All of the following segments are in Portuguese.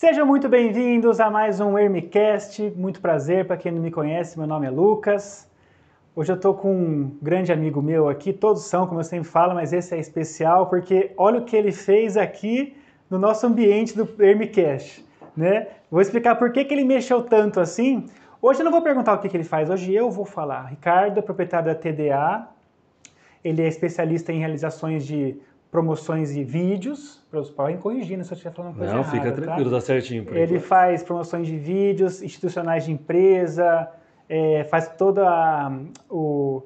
Sejam muito bem-vindos a mais um Hermicast. Muito prazer, para quem não me conhece, meu nome é Lucas. Hoje eu estou com um grande amigo meu aqui, todos são, como eu sempre falo, mas esse é especial porque olha o que ele fez aqui no nosso ambiente do Hermicast, né? Vou explicar por que ele mexeu tanto assim. Hoje eu não vou perguntar o que ele faz, hoje eu vou falar. Ricardo é proprietário da TDA, ele é especialista em realizações de promoções e vídeos, podem corrigir se eu estiver falando coisa errada. Não, fica tranquilo, tá certinho. Por ele faz promoções de vídeos institucionais de empresa, faz todo o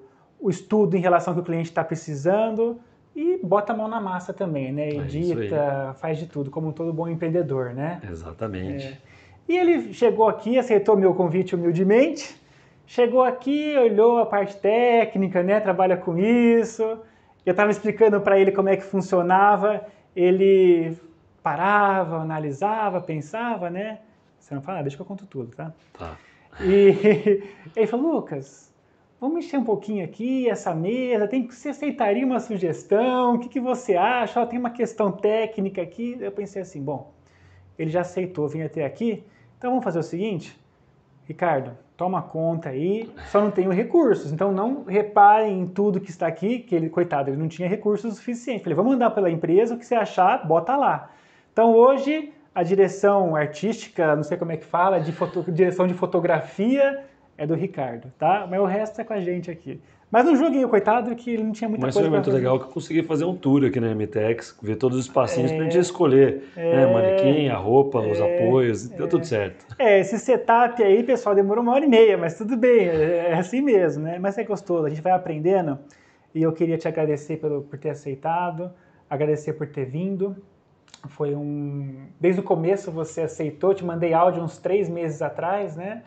estudo em relação ao que o cliente está precisando e bota a mão na massa também, né? Edita, faz de tudo, como todo bom empreendedor, né? Exatamente. E ele chegou aqui, aceitou meu convite humildemente, chegou aqui, olhou a parte técnica, né? Trabalha com isso. Eu estava explicando para ele como é que funcionava, ele parava, analisava, pensava, né? Você não fala, deixa que eu conto tudo, tá? Tá. E ele falou, Lucas, vamos mexer um pouquinho aqui, essa mesa, você aceitaria uma sugestão? O que você acha? Tem uma questão técnica aqui. Eu pensei assim, bom, ele já aceitou vir até aqui, então vamos fazer o seguinte, Ricardo, toma conta aí, só não tenho recursos, então não reparem em tudo que está aqui, que ele, coitado, ele não tinha recursos suficientes. Falei, vamos mandar pela empresa, o que você achar, bota lá. Então hoje, a direção artística, não sei como é que fala, direção de fotografia é do Ricardo, tá? Mas o resto é com a gente aqui. Mas não julguem o coitado que ele não tinha muita coisa para fazer. Mas foi muito legal que eu consegui fazer um tour aqui na MTEX, ver todos os espacinhos pra gente escolher, né, manequim, a roupa, os apoios, deu tudo certo. Esse setup aí, pessoal, demorou 1h30, mas tudo bem, é assim mesmo, né? Mas é gostoso, a gente vai aprendendo e eu queria te agradecer por ter aceitado, agradecer por ter vindo. Desde o começo você aceitou, te mandei áudio uns 3 meses atrás, né?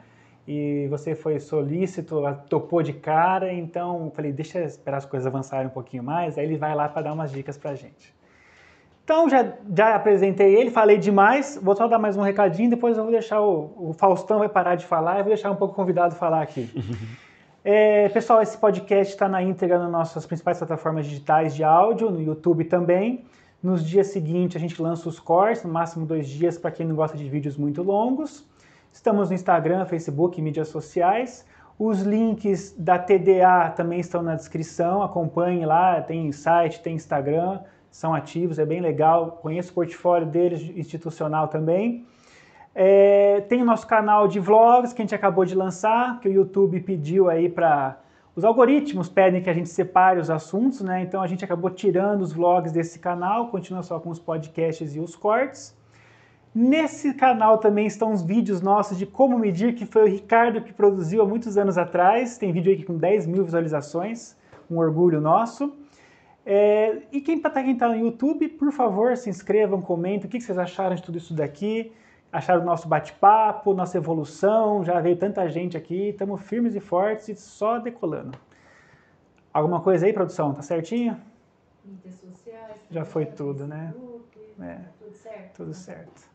E você foi solícito, topou de cara, então falei, deixa eu esperar as coisas avançarem um pouquinho mais, aí ele vai lá para dar umas dicas pra gente. Então já apresentei ele, falei demais, vou só dar mais um recadinho, depois eu vou deixar o Faustão vai parar de falar e vou deixar um pouco o convidado falar aqui. Pessoal, esse podcast está na íntegra nas nossas principais plataformas digitais de áudio, no YouTube também. Nos dias seguintes a gente lança os cortes, no máximo 2 dias para quem não gosta de vídeos muito longos. Estamos no Instagram, Facebook, mídias sociais. Os links da TDA também estão na descrição, acompanhem lá, tem site, tem Instagram, são ativos, é bem legal. Conheço o portfólio deles, institucional também. Tem o nosso canal de vlogs que a gente acabou de lançar, que o YouTube pediu aí para... Os algoritmos pedem que a gente separe os assuntos, né? Então a gente acabou tirando os vlogs desse canal, continua só com os podcasts e os cortes. Nesse canal também estão os vídeos nossos de como medir, que foi o Ricardo que produziu há muitos anos atrás. Tem vídeo aqui com 10 mil visualizações, um orgulho nosso. E quem está no YouTube, por favor, se inscrevam, comentem o que vocês acharam de tudo isso daqui. Acharam o nosso bate-papo, nossa evolução, já veio tanta gente aqui, estamos firmes e fortes e só decolando. Alguma coisa aí, produção? Tá certinho? Mídias sociais. Já foi tudo, né? Tudo certo. Tudo certo.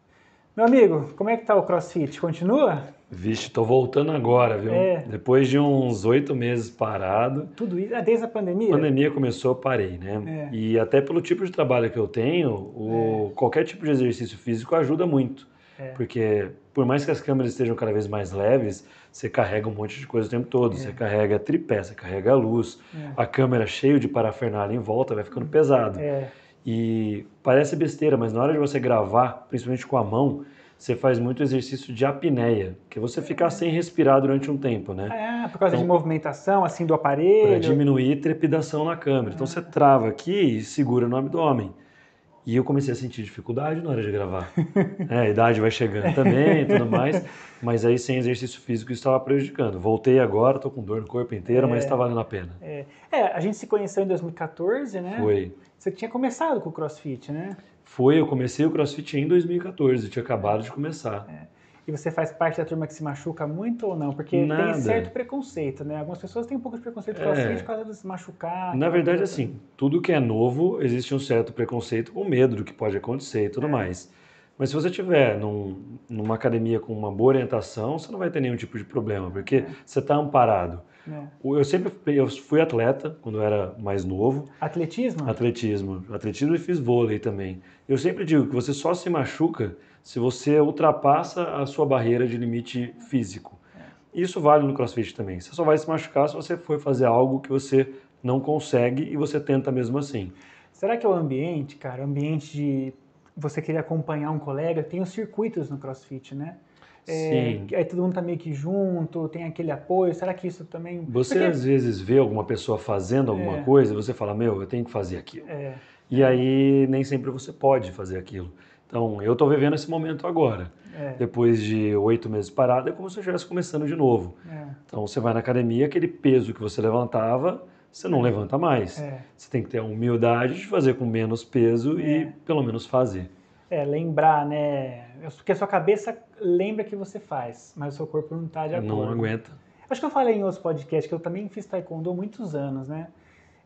Meu amigo, como é que tá o CrossFit? Continua? Vixe, tô voltando agora, viu? Depois de uns 8 meses parado. Tudo isso, desde a pandemia? A pandemia começou, eu parei, né? E até pelo tipo de trabalho que eu tenho, qualquer tipo de exercício físico ajuda muito. Porque por mais que as câmeras estejam cada vez mais leves, você carrega um monte de coisa o tempo todo. Você carrega tripé, você carrega a luz, a câmera cheia de parafernália em volta vai ficando pesado. E parece besteira, mas na hora de você gravar, principalmente com a mão, você faz muito exercício de apneia, que é você ficar sem respirar durante um tempo, né? Por causa de movimentação, assim, do aparelho. Para diminuir trepidação na câmera. Então você trava aqui e segura no abdômen. E eu comecei a sentir dificuldade na hora de gravar. A idade vai chegando também e tudo mais, mas aí sem exercício físico isso estava prejudicando. Voltei agora, estou com dor no corpo inteiro, mas está valendo a pena. A gente se conheceu em 2014, né? Foi. Você tinha começado com o CrossFit, né? Foi, eu comecei o CrossFit em 2014, eu tinha acabado de começar. E você faz parte da turma que se machuca muito ou não? Porque tem certo preconceito, né? Algumas pessoas têm um pouco de preconceito com o CrossFit por causa de se machucar. Na verdade, assim, tudo que é novo, existe um certo preconceito com medo do que pode acontecer e tudo mais. Mas se você estiver numa academia com uma boa orientação, você não vai ter nenhum tipo de problema, porque você está amparado. Eu fui atleta quando eu era mais novo. Atletismo? Atletismo e fiz vôlei também. Eu sempre digo que você só se machuca se você ultrapassa a sua barreira de limite físico. Isso vale no CrossFit também. Você só vai se machucar se você for fazer algo que você não consegue e você tenta mesmo assim. Será que é o ambiente, cara? O ambiente de você querer acompanhar um colega? Tem os circuitos no CrossFit, né? Sim. Aí todo mundo tá meio que junto, tem aquele apoio. Será que isso também... Você às vezes vê alguma pessoa fazendo alguma coisa e você fala, meu, eu tenho que fazer aquilo. E aí nem sempre você pode fazer aquilo. Então, eu estou vivendo esse momento agora. Depois de 8 meses parado, é como se eu estivesse começando de novo. Então, você vai na academia, aquele peso que você levantava, você não levanta mais. Você tem que ter a humildade de fazer com menos peso e pelo menos fazer. Lembrar, né? Porque a sua cabeça lembra que você faz, mas o seu corpo não está de acordo. Não aguenta. Acho que eu falei em outros podcasts que eu também fiz taekwondo há muitos anos, né?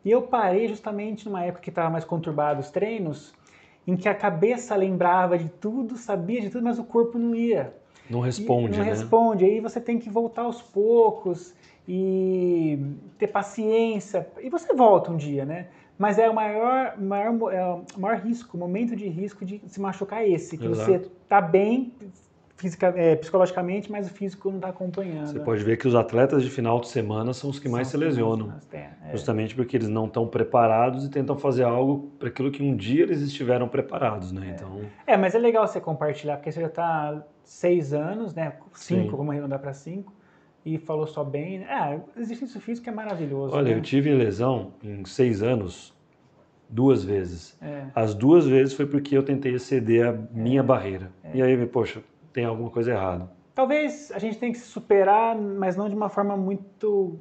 E eu parei justamente numa época que estava mais conturbado os treinos, em que a cabeça lembrava de tudo, sabia de tudo, mas o corpo não ia. Não responde, não né? Não responde. Aí você tem que voltar aos poucos e ter paciência. E você volta um dia, né? Mas é o maior risco, o momento de risco de se machucar esse, que você está bem psicologicamente, mas o físico não está acompanhando. Você pode ver que os atletas de final de semana são os que mais se lesionam, justamente porque eles não estão preparados e tentam fazer algo para aquilo que um dia eles estiveram preparados, né? Então... mas é legal você compartilhar, porque você já está 6 anos, né? 5, vamos arredondar para 5, e falou só bem. O exercício físico é maravilhoso. Olha, né? eu tive lesão em 6 anos 2 vezes. As 2 vezes foi porque eu tentei exceder a minha barreira. E aí, poxa, tem alguma coisa errada. Talvez a gente tenha que se superar, mas não de uma forma muito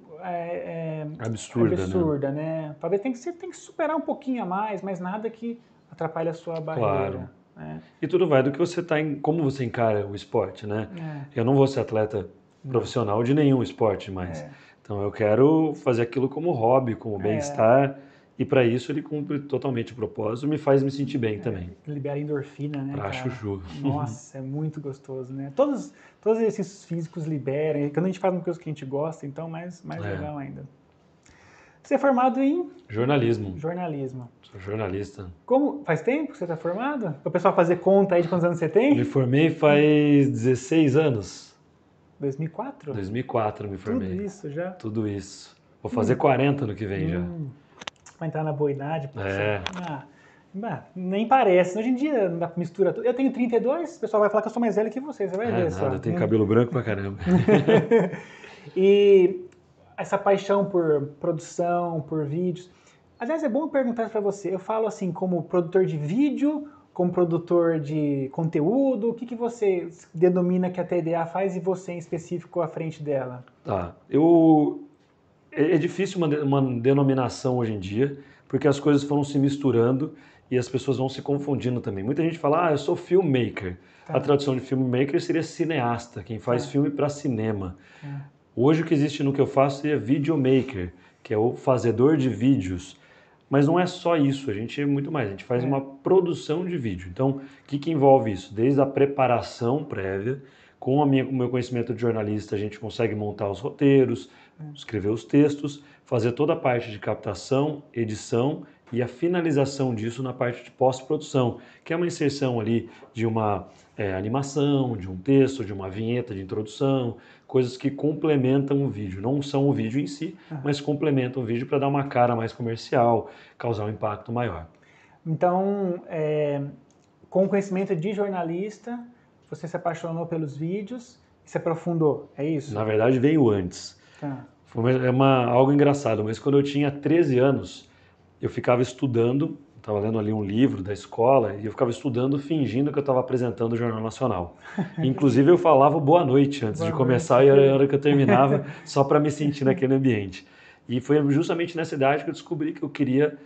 absurda, né? Talvez tem que superar um pouquinho a mais, mas nada que atrapalhe a sua barreira. Claro. E tudo vai do que você está como você encara o esporte, né? Eu não vou ser atleta profissional de nenhum esporte mais. Então eu quero fazer aquilo como hobby, como bem-estar. E para isso ele cumpre totalmente o propósito e me faz me sentir bem também. Libera endorfina, né, pra chuchu. Nossa, é muito gostoso, né? Todos os exercícios físicos liberam. E quando a gente faz uma coisa que a gente gosta, então mais legal ainda. Você é formado em? Jornalismo. Sou jornalista. Faz tempo que você está formado? Para o pessoal fazer conta aí de quantos anos você tem? Me formei faz 16 anos. 2004? 2004 me formei. Tudo isso já? Tudo isso. Vou fazer 40 no que vem já. Vai entrar na boa idade. Nem parece. Hoje em dia não dá pra misturar tudo. Eu tenho 32, o pessoal vai falar que eu sou mais velho que você vai ver só. Eu tenho cabelo branco pra caramba. E essa paixão por produção, por vídeos. Aliás, é bom perguntar isso pra você. Eu falo assim, como produtor de vídeo, como produtor de conteúdo, o que você denomina que a TDA faz e você em específico à frente dela? Tá. É difícil uma denominação hoje em dia, porque as coisas foram se misturando e as pessoas vão se confundindo também. Muita gente fala, eu sou filmmaker. A tradução de filmmaker seria cineasta, quem faz filme para cinema. Hoje o que existe no que eu faço é videomaker, que é o fazedor de vídeos. Mas não é só isso, a gente é muito mais, a gente faz uma produção de vídeo. Então, o que envolve isso? Desde a preparação prévia, com o meu conhecimento de jornalista, a gente consegue montar os roteiros, escrever os textos, fazer toda a parte de captação, edição e a finalização disso na parte de pós-produção, que é uma inserção ali de uma animação, de um texto, de uma vinheta de introdução, coisas que complementam o vídeo. Não são o vídeo em si, mas complementam o vídeo para dar uma cara mais comercial, causar um impacto maior. Então, com o conhecimento de jornalista, você se apaixonou pelos vídeos e se aprofundou, é isso? Na verdade, veio antes. Foi algo engraçado, mas quando eu tinha 13 anos, eu ficava estudando, estava lendo ali um livro da escola, e eu ficava estudando fingindo que eu estava apresentando o Jornal Nacional. Inclusive eu falava boa noite antes de começar e era a hora que eu terminava, só para me sentir naquele ambiente. E foi justamente nessa idade que eu descobri que eu queria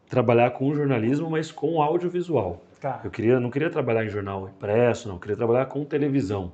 trabalhar com jornalismo, mas com audiovisual. Eu não queria trabalhar em jornal impresso, não, eu queria trabalhar com televisão.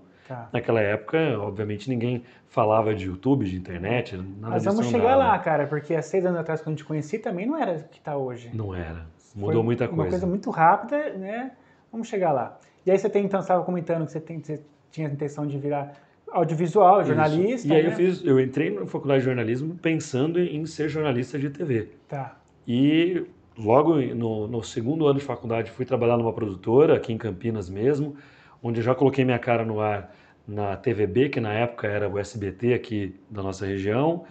Naquela época, obviamente, ninguém falava de YouTube, de internet, nada disso. Mas vamos chegar lá, cara, porque há 6 anos atrás, quando eu te conheci, também não era o que está hoje. Não era. Mudou muita coisa. Uma coisa muito rápida, né? Vamos chegar lá. E aí você estava comentando que você tinha a intenção de virar audiovisual, Isso. jornalista, E aí né? eu entrei na faculdade de jornalismo pensando em ser jornalista de TV. Tá. E logo no segundo ano de faculdade fui trabalhar numa produtora aqui em Campinas mesmo, onde eu já coloquei minha cara no ar na TVB, que na época era o SBT aqui da nossa região,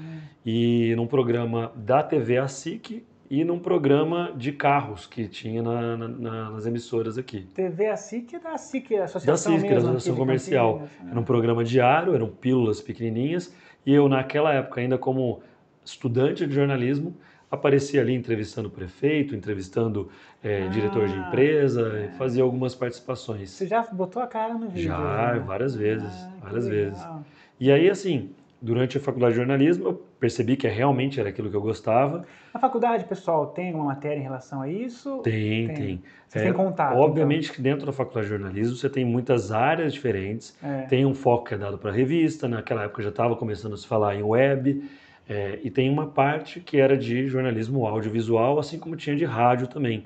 e num programa da TV ASIC e num programa de carros que tinha nas emissoras aqui. TV ASIC é da ASIC, a Da associação CISC, da mesmo, Associação aqui de Comercial. Campinas. Era um programa diário, eram pílulas pequenininhas, e eu naquela época, ainda como estudante de jornalismo, aparecia ali entrevistando o prefeito, entrevistando diretor de empresa, fazia algumas participações. Você já botou a cara no vídeo? Já, Né? várias vezes, várias que vezes. legal. E aí, assim, durante a faculdade de jornalismo, eu percebi que realmente era aquilo que eu gostava. Na faculdade, pessoal, tem uma matéria em relação a isso? Tem. Você tem contato, obviamente que dentro da faculdade de jornalismo você tem muitas áreas diferentes. Tem um foco que é dado para revista, naquela época já estava começando a se falar em web, e tem uma parte que era de jornalismo audiovisual, assim como tinha de rádio também.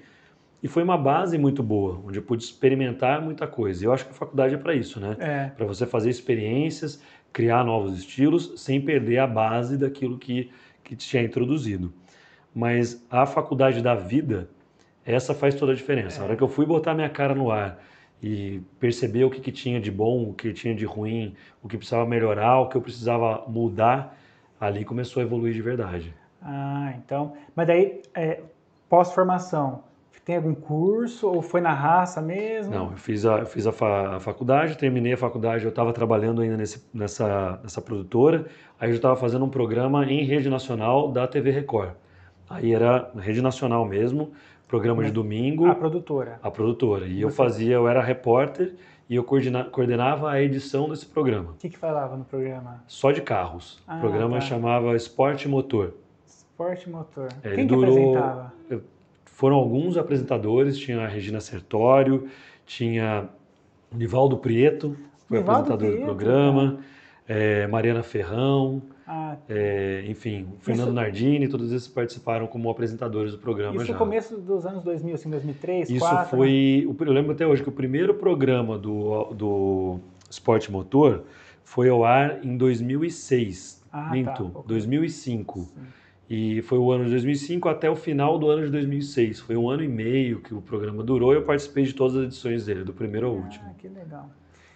E foi uma base muito boa, onde eu pude experimentar muita coisa. E eu acho que a faculdade é para isso, né? Para você fazer experiências, criar novos estilos, sem perder a base daquilo que te tinha introduzido. Mas a faculdade da vida, essa faz toda a diferença. A hora que eu fui botar minha cara no ar e perceber o que tinha de bom, o que tinha de ruim, o que precisava melhorar, o que eu precisava mudar, ali começou a evoluir de verdade. Então... Mas daí, pós-formação, tem algum curso ou foi na raça mesmo? Não, eu fiz a faculdade, terminei a faculdade, eu estava trabalhando ainda nessa produtora, aí eu já estava fazendo um programa em rede nacional da TV Record. Aí era rede nacional mesmo, programa de domingo. A produtora. A produtora. E eu era repórter e eu coordenava a edição desse programa. O que falava no programa? Só de carros. O programa chamava Esporte Motor. Esporte Motor. Quem que apresentava? Foram alguns apresentadores, tinha a Regina Sertório, tinha Nivaldo Prieto, foi apresentador do programa, Mariana Ferrão, enfim, Fernando Nardini, todos esses participaram como apresentadores do programa já. Isso no começo dos anos 2000, assim, 2003, Isso 2004? foi, eu lembro até hoje que o primeiro programa do Esporte Motor foi ao ar em 2006, 2005. Sim. E foi o ano de 2005 até o final do ano de 2006. Foi 1 ano e meio que o programa durou e eu participei de todas as edições dele, do primeiro ao último. Que legal.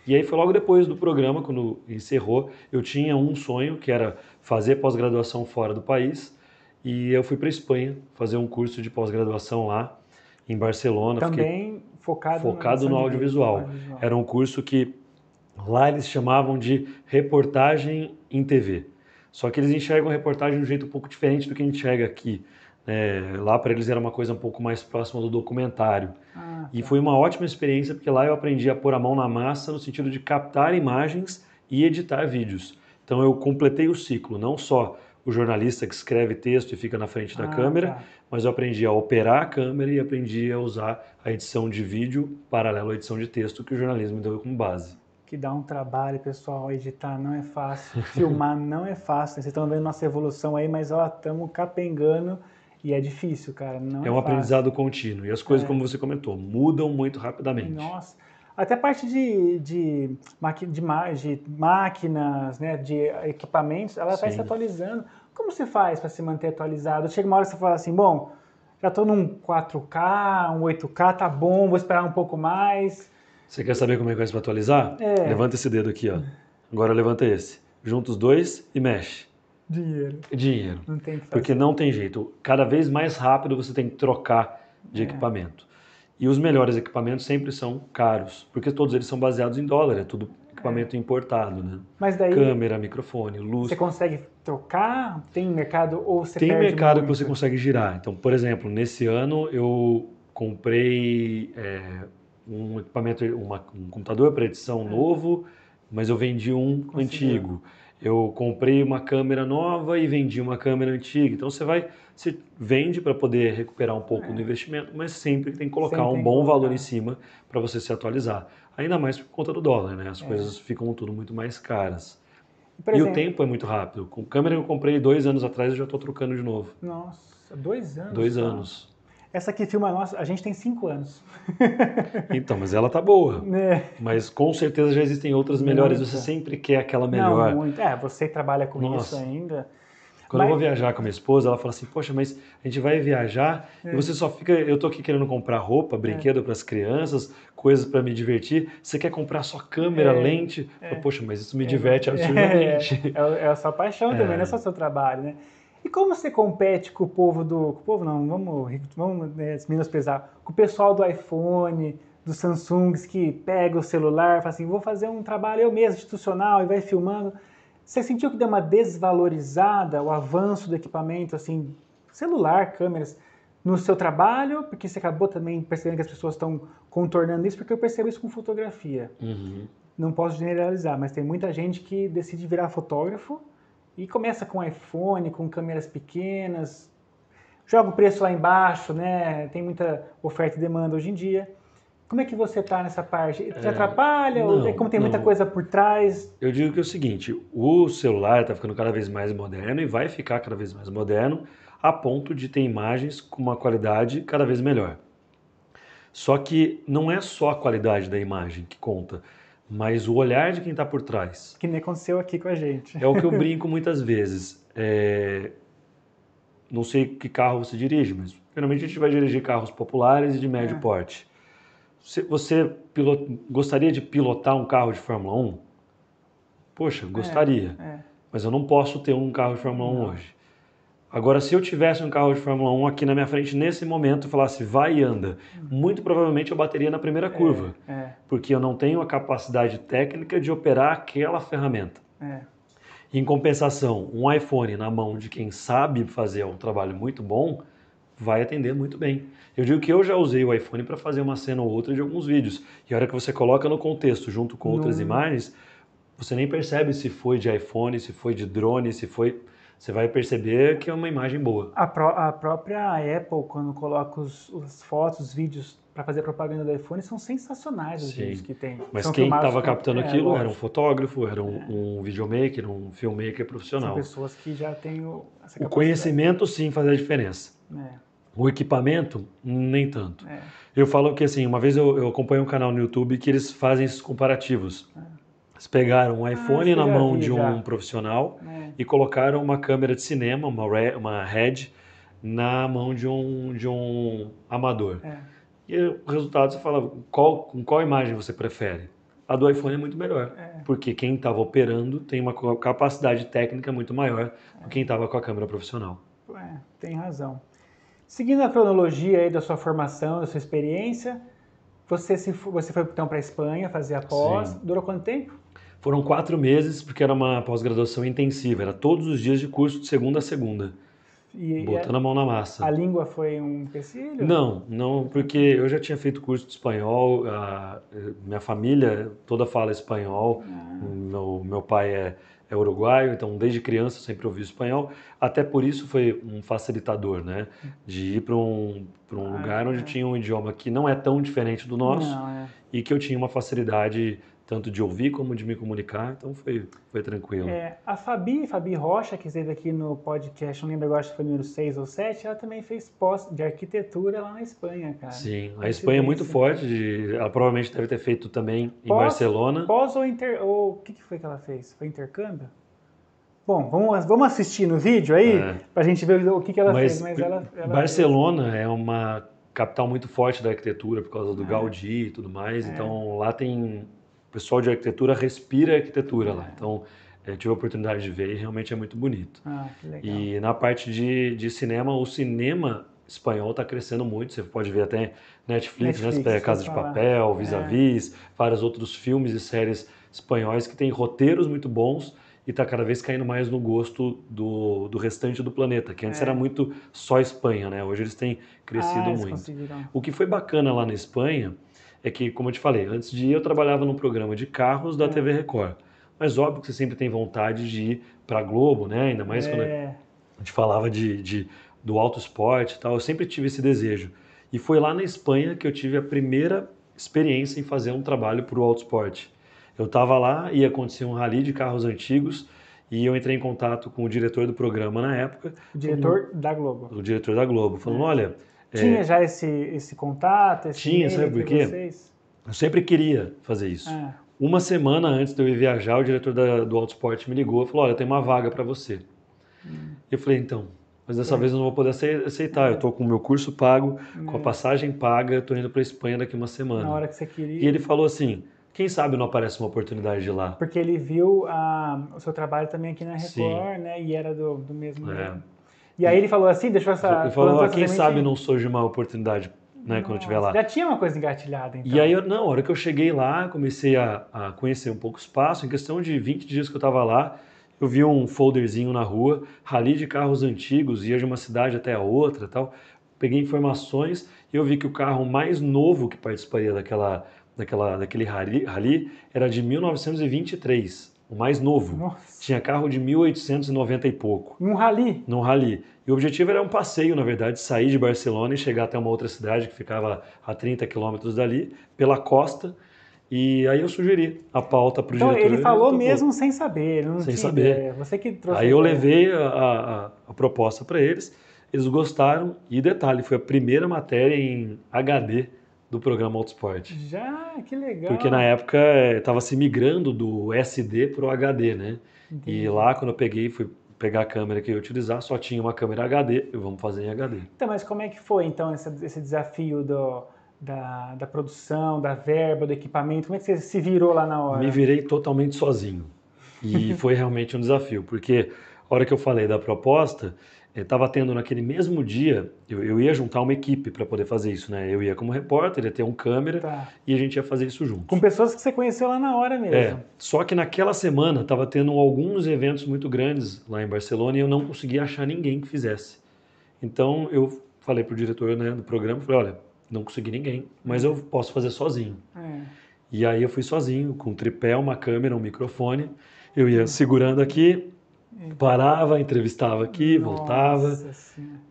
E aí foi logo depois do programa, quando encerrou, eu tinha um sonho, que era fazer pós-graduação fora do país. E eu fui para a Espanha fazer um curso de pós-graduação lá, em Barcelona. Também focado no audiovisual. Era um curso que lá eles chamavam de reportagem em TV. Só que eles enxergam a reportagem de um jeito um pouco diferente do que a gente enxerga aqui. Lá para eles era uma coisa um pouco mais próxima do documentário. E foi uma ótima experiência, porque lá eu aprendi a pôr a mão na massa no sentido de captar imagens e editar vídeos. Então eu completei o ciclo, não só o jornalista que escreve texto e fica na frente da câmera, mas eu aprendi a operar a câmera e aprendi a usar a edição de vídeo paralelo à edição de texto que o jornalismo deu como base. Que dá um trabalho, pessoal, editar não é fácil, filmar não é fácil. Vocês estão vendo nossa evolução aí, mas estamos capengando e é difícil, cara, não é fácil. É um aprendizado contínuo e as coisas, como você comentou, mudam muito rapidamente. Nossa, até a parte de máquinas, né, de equipamentos, ela vai se atualizando. Como você faz para se manter atualizado? Chega uma hora que você fala assim, bom, já estou num 4K, um 8K, tá bom, vou esperar um pouco mais. Você quer saber como é que faz para atualizar? Levanta esse dedo aqui, ó. Agora levanta esse. Junta os dois e mexe. Dinheiro. Não tem que fazer. Porque não tem jeito. Cada vez mais rápido você tem que trocar de equipamento. E os melhores equipamentos sempre são caros, porque todos eles são baseados em dólar, é tudo equipamento importado, né? Mas daí, câmera, microfone, luz. Você consegue trocar? Tem mercado ou você tem perde mercado muito? Que você consegue girar. Então, por exemplo, nesse ano eu comprei um equipamento, um computador para edição novo, mas eu vendi um antigo. Eu comprei uma câmera nova e vendi uma câmera antiga. Então você vende para poder recuperar um pouco do investimento, mas sempre tem que colocar um bom valor em cima para você se atualizar. Ainda mais por conta do dólar, né? As coisas ficam tudo muito mais caras. E o tempo é muito rápido. Com câmera que eu comprei 2 anos atrás, eu já estou trocando de novo. Nossa, 2 anos? 2 anos. Essa aqui filma nossa, a gente tem 5 anos. Então, mas ela tá boa. É. Mas com certeza já existem outras melhores. Muita. Você sempre quer aquela melhor. Não, muito. Você trabalha com isso ainda. Quando eu vou viajar com a minha esposa, ela fala assim, poxa, mas a gente vai viajar e você só fica... Eu tô aqui querendo comprar roupa, brinquedo para as crianças, coisas para me divertir. Você quer comprar só câmera, lente? Falo, poxa, mas isso me diverte absurdamente. É a sua paixão também, não é só o seu trabalho, né? E como você compete com o povo do... Com o povo não, vamos menosprezar. Com o pessoal do iPhone, do Samsung, que pega o celular, fala assim, vou fazer um trabalho eu mesmo, institucional, e vai filmando. Você sentiu que deu uma desvalorizada o avanço do equipamento, assim, celular, câmeras, no seu trabalho? Porque você acabou também percebendo que as pessoas estão contornando isso, porque eu percebo isso com fotografia. Uhum. Não posso generalizar, mas tem muita gente que decide virar fotógrafo e começa com iPhone, com câmeras pequenas, joga o preço lá embaixo, né? Tem muita oferta e demanda hoje em dia. Como é que você está nessa parte? Te atrapalha? Não, ou como tem muita coisa por trás? Eu digo que é o seguinte, o celular está ficando cada vez mais moderno e vai ficar cada vez mais moderno a ponto de ter imagens com uma qualidade cada vez melhor. Só que não é só a qualidade da imagem que conta, mas o olhar de quem está por trás. Que nem aconteceu aqui com a gente. É o que eu brinco muitas vezes. Não sei que carro você dirige, mas geralmente a gente vai dirigir carros populares e de médio porte. Você gostaria de pilotar um carro de Fórmula 1? Poxa, gostaria. Mas eu não posso ter um carro de Fórmula 1 hoje. Agora, se eu tivesse um carro de Fórmula 1 aqui na minha frente nesse momento e falasse vai e anda, muito provavelmente eu bateria na primeira curva. Porque eu não tenho a capacidade técnica de operar aquela ferramenta. Em compensação, um iPhone na mão de quem sabe fazer um trabalho muito bom, vai atender muito bem. Eu digo que eu já usei o iPhone para fazer uma cena ou outra de alguns vídeos. E a hora que você coloca no contexto, junto com outras imagens, você nem percebe se foi de iPhone, se foi de drone, se foi... Você vai perceber que é uma imagem boa. A própria Apple, quando coloca as fotos, os vídeos para fazer propaganda do iPhone, são sensacionais os vídeos que tem. Mas quem estava captando aquilo era um fotógrafo, era um videomaker, um filmmaker profissional. São pessoas que já têm essa capacidade. O conhecimento, sim, faz a diferença. O equipamento, nem tanto. Eu falo que, assim, uma vez eu acompanho um canal no YouTube que eles fazem esses comparativos. Eles pegaram um iPhone na mão de um profissional e colocaram uma câmera de cinema, uma Red, na mão de um amador. E o resultado você fala, com qual imagem você prefere? A do iPhone é muito melhor, porque quem estava operando tem uma capacidade técnica muito maior do que quem estava com a câmera profissional. Tem razão. Seguindo a cronologia aí da sua formação, da sua experiência, você foi então para a Espanha fazer a pós. Sim. Durou quanto tempo? Foram 4 meses, porque era uma pós-graduação intensiva, era todos os dias de curso de segunda a segunda, botando a mão na massa. A língua foi um empecilho? Não, porque eu já tinha feito curso de espanhol, minha família toda fala espanhol, meu pai é uruguaio, então desde criança eu sempre ouvi espanhol, até por isso foi um facilitador, né, de ir para um lugar onde tinha um idioma que não é tão diferente do nosso e que eu tinha uma facilidade tanto de ouvir como de me comunicar, então foi tranquilo. A Fabi Rocha, que esteve aqui no podcast, não lembro agora, acho que foi número 6 ou 7, ela também fez pós de arquitetura lá na Espanha, cara. Sim, a Espanha é muito forte, ela provavelmente deve ter feito também em Barcelona. Pós ou o que foi que ela fez? Foi intercâmbio? Bom, vamos assistir no vídeo aí, pra gente ver o que ela fez. Mas ela Barcelona é uma capital muito forte da arquitetura, por causa do Gaudí e tudo mais, então lá tem... O pessoal de arquitetura respira arquitetura lá, então eu tive a oportunidade de ver e realmente é muito bonito. Que legal. E na parte de cinema, o cinema espanhol está crescendo muito, você pode ver até Netflix, né? Casa de Papel, Vis-a-Vis, vários outros filmes e séries espanhóis que têm roteiros muito bons e está cada vez caindo mais no gosto do restante do planeta, que antes era muito só Espanha, né? Hoje eles têm crescido muito. O que foi bacana lá na Espanha é que, como eu te falei, antes de ir eu trabalhava num programa de carros da TV Record. Mas óbvio que você sempre tem vontade de ir para a Globo, né? Ainda mais quando a gente falava do auto esporte e tal. Eu sempre tive esse desejo. E foi lá na Espanha que eu tive a primeira experiência em fazer um trabalho para o auto esporte. Eu estava lá, ia acontecer um rally de carros antigos e eu entrei em contato com o diretor do programa na época. O diretor da Globo. O diretor da Globo, falando, olha... Tinha já esse contato, esse Tinha, sabe por quê? vocês? Eu sempre queria fazer isso. Uma semana antes de eu ir viajar, o diretor do Autosport me ligou e falou, olha, tem uma vaga para você. Eu falei, então, mas dessa vez eu não vou poder aceitar. Eu estou com o meu curso pago, com a passagem paga, estou indo para a Espanha daqui uma semana. Na hora que você queria. E ele falou assim, quem sabe não aparece uma oportunidade de lá. Porque ele viu o seu trabalho também aqui na Record, Sim. né? E era do mesmo... E aí ele falou assim, deixou essa... Ele falou, quem sabe não surge uma oportunidade, né, quando eu estiver lá. Já tinha uma coisa engatilhada, então. E aí, na hora que eu cheguei lá, comecei a conhecer um pouco o espaço. Em questão de 20 dias que eu estava lá, eu vi um folderzinho na rua, rally de carros antigos, ia de uma cidade até a outra e tal. Peguei informações e eu vi que o carro mais novo que participaria daquele rally era de 1923, o mais novo. Nossa. Tinha carro de 1890 e pouco. Um rally? Num rally. E o objetivo era um passeio, na verdade, sair de Barcelona e chegar até uma outra cidade que ficava a 30 quilômetros dali, pela costa. E aí eu sugeri a pauta para o diretor. Então ele falou mesmo sem saber, ele não sem tinha saber. ideia. Você que trouxe. Aí eu levei a proposta para eles, eles gostaram. E detalhe, foi a primeira matéria em HD do programa Autosport. Já, que legal. Porque na época estava se migrando do SD para o HD, né? Entendi. E lá quando eu fui pegar a câmera que eu ia utilizar, só tinha uma câmera HD, e vamos fazer em HD. Então, mas como é que foi então esse desafio da produção, da verba, do equipamento? Como é que você se virou lá na hora? Me virei totalmente sozinho. E foi realmente um desafio, porque a hora que eu falei da proposta, estava tendo naquele mesmo dia, eu ia juntar uma equipe para poder fazer isso, né? Eu ia como repórter, ia ter um câmera e a gente ia fazer isso juntos. Com pessoas que você conheceu lá na hora mesmo. Só que naquela semana estava tendo alguns eventos muito grandes lá em Barcelona e eu não conseguia achar ninguém que fizesse. Então eu falei para o diretor, né, do programa, falei, olha, não consegui ninguém, mas eu posso fazer sozinho. E aí eu fui sozinho, com um tripé, uma câmera, um microfone, eu ia segurando aqui, parava, entrevistava aqui, voltava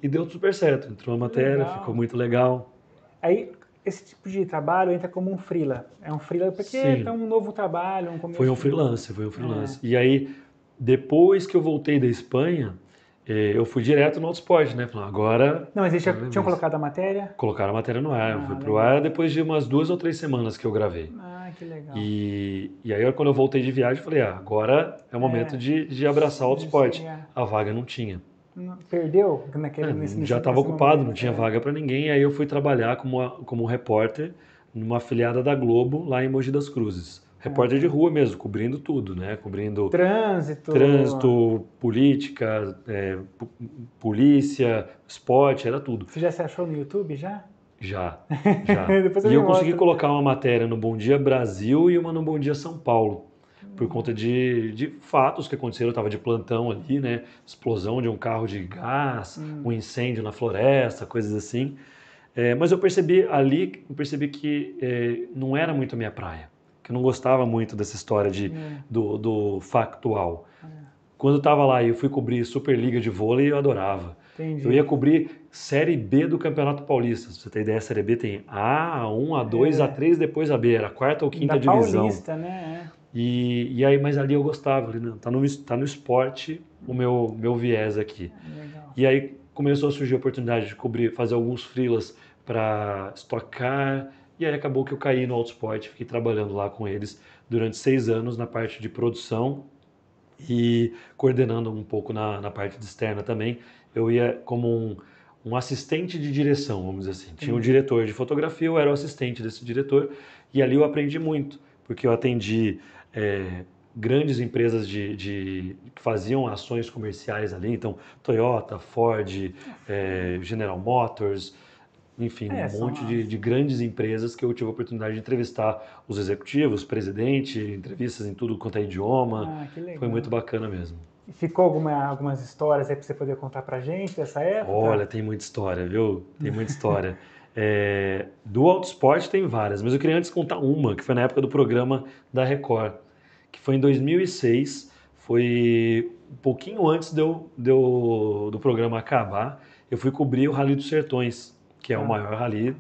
e deu super certo. Entrou a matéria, ficou muito legal. Aí esse tipo de trabalho entra como um freela. É um freela porque é um novo trabalho, um começo. Foi um freelance. E aí, depois que eu voltei da Espanha, eu fui direto no Autosport, né? Falei, agora... Não, mas eles já tinham colocado a matéria? Colocaram a matéria no ar. Eu fui pro ar depois de umas 2 ou 3 semanas que eu gravei. Ah, que legal. E aí, quando eu voltei de viagem, eu falei, agora é o momento de abraçar o Autosport. A vaga não tinha. Perdeu? Já estava ocupado, não tinha vaga para ninguém. Aí eu fui trabalhar como repórter numa afiliada da Globo, lá em Mogi das Cruzes. Repórter de rua mesmo, cobrindo tudo, né? Cobrindo trânsito, política, polícia, esporte, era tudo. Você já se achou no YouTube já? Já. E eu consegui colocar uma matéria no Bom Dia Brasil e uma no Bom Dia São Paulo, por conta de fatos que aconteceram. Eu estava de plantão ali, né? Explosão de um carro de gás, um incêndio na floresta, coisas assim. Mas eu percebi que não era muito a minha praia, que eu não gostava muito dessa história do factual. Quando eu estava lá e eu fui cobrir Superliga de vôlei, eu adorava. Entendi. Eu ia cobrir Série B do Campeonato Paulista. Se você tem ideia, a Série B tem A, A1, A2, A3, depois a B. Era a 4ª ou 5ª divisão. Paulista, né? E aí, mas ali eu gostava. Ali, não, tá no esporte o meu viés aqui. Legal. E aí começou a surgir a oportunidade de fazer alguns freelas para Stock Car. E aí acabou que eu caí no Autosport. Fiquei trabalhando lá com eles durante 6 anos na parte de produção e coordenando um pouco na parte de externa também. Eu ia como um assistente de direção, vamos dizer assim. Tinha um diretor de fotografia, eu era o assistente desse diretor, e ali eu aprendi muito, porque eu atendi grandes empresas que faziam ações comerciais ali, então Toyota, Ford, General Motors, enfim, um monte de grandes empresas que eu tive a oportunidade de entrevistar os executivos, presidente, entrevistas em tudo quanto é idioma. Que legal. Foi muito bacana mesmo. E ficou algumas histórias aí para você poder contar pra gente dessa época? Olha, tem muita história, viu? Tem muita história. Do Autosport tem várias, mas eu queria antes contar uma, que foi na época do programa da Record, que foi em 2006, foi um pouquinho antes do programa acabar. Eu fui cobrir o Rally dos Sertões, que é o maior rally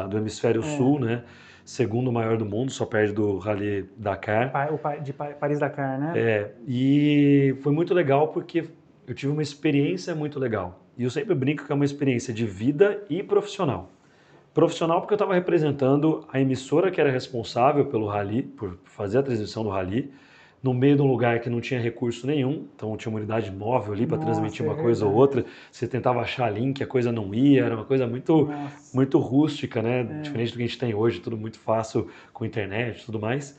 do Hemisfério Sul, né? Segundo maior do mundo, só perde do Rally Dakar. De Paris-Dakar, né? E foi muito legal porque eu tive uma experiência muito legal. E eu sempre brinco que é uma experiência de vida e profissional. Profissional porque eu estava representando a emissora que era responsável pelo rally, por fazer a transmissão do rally, no meio de um lugar que não tinha recurso nenhum, então tinha uma unidade móvel ali para transmitir uma coisa ou outra, você tentava achar link, a coisa não ia, era uma coisa muito rústica, né? Diferente do que a gente tem hoje, tudo muito fácil com internet e tudo mais.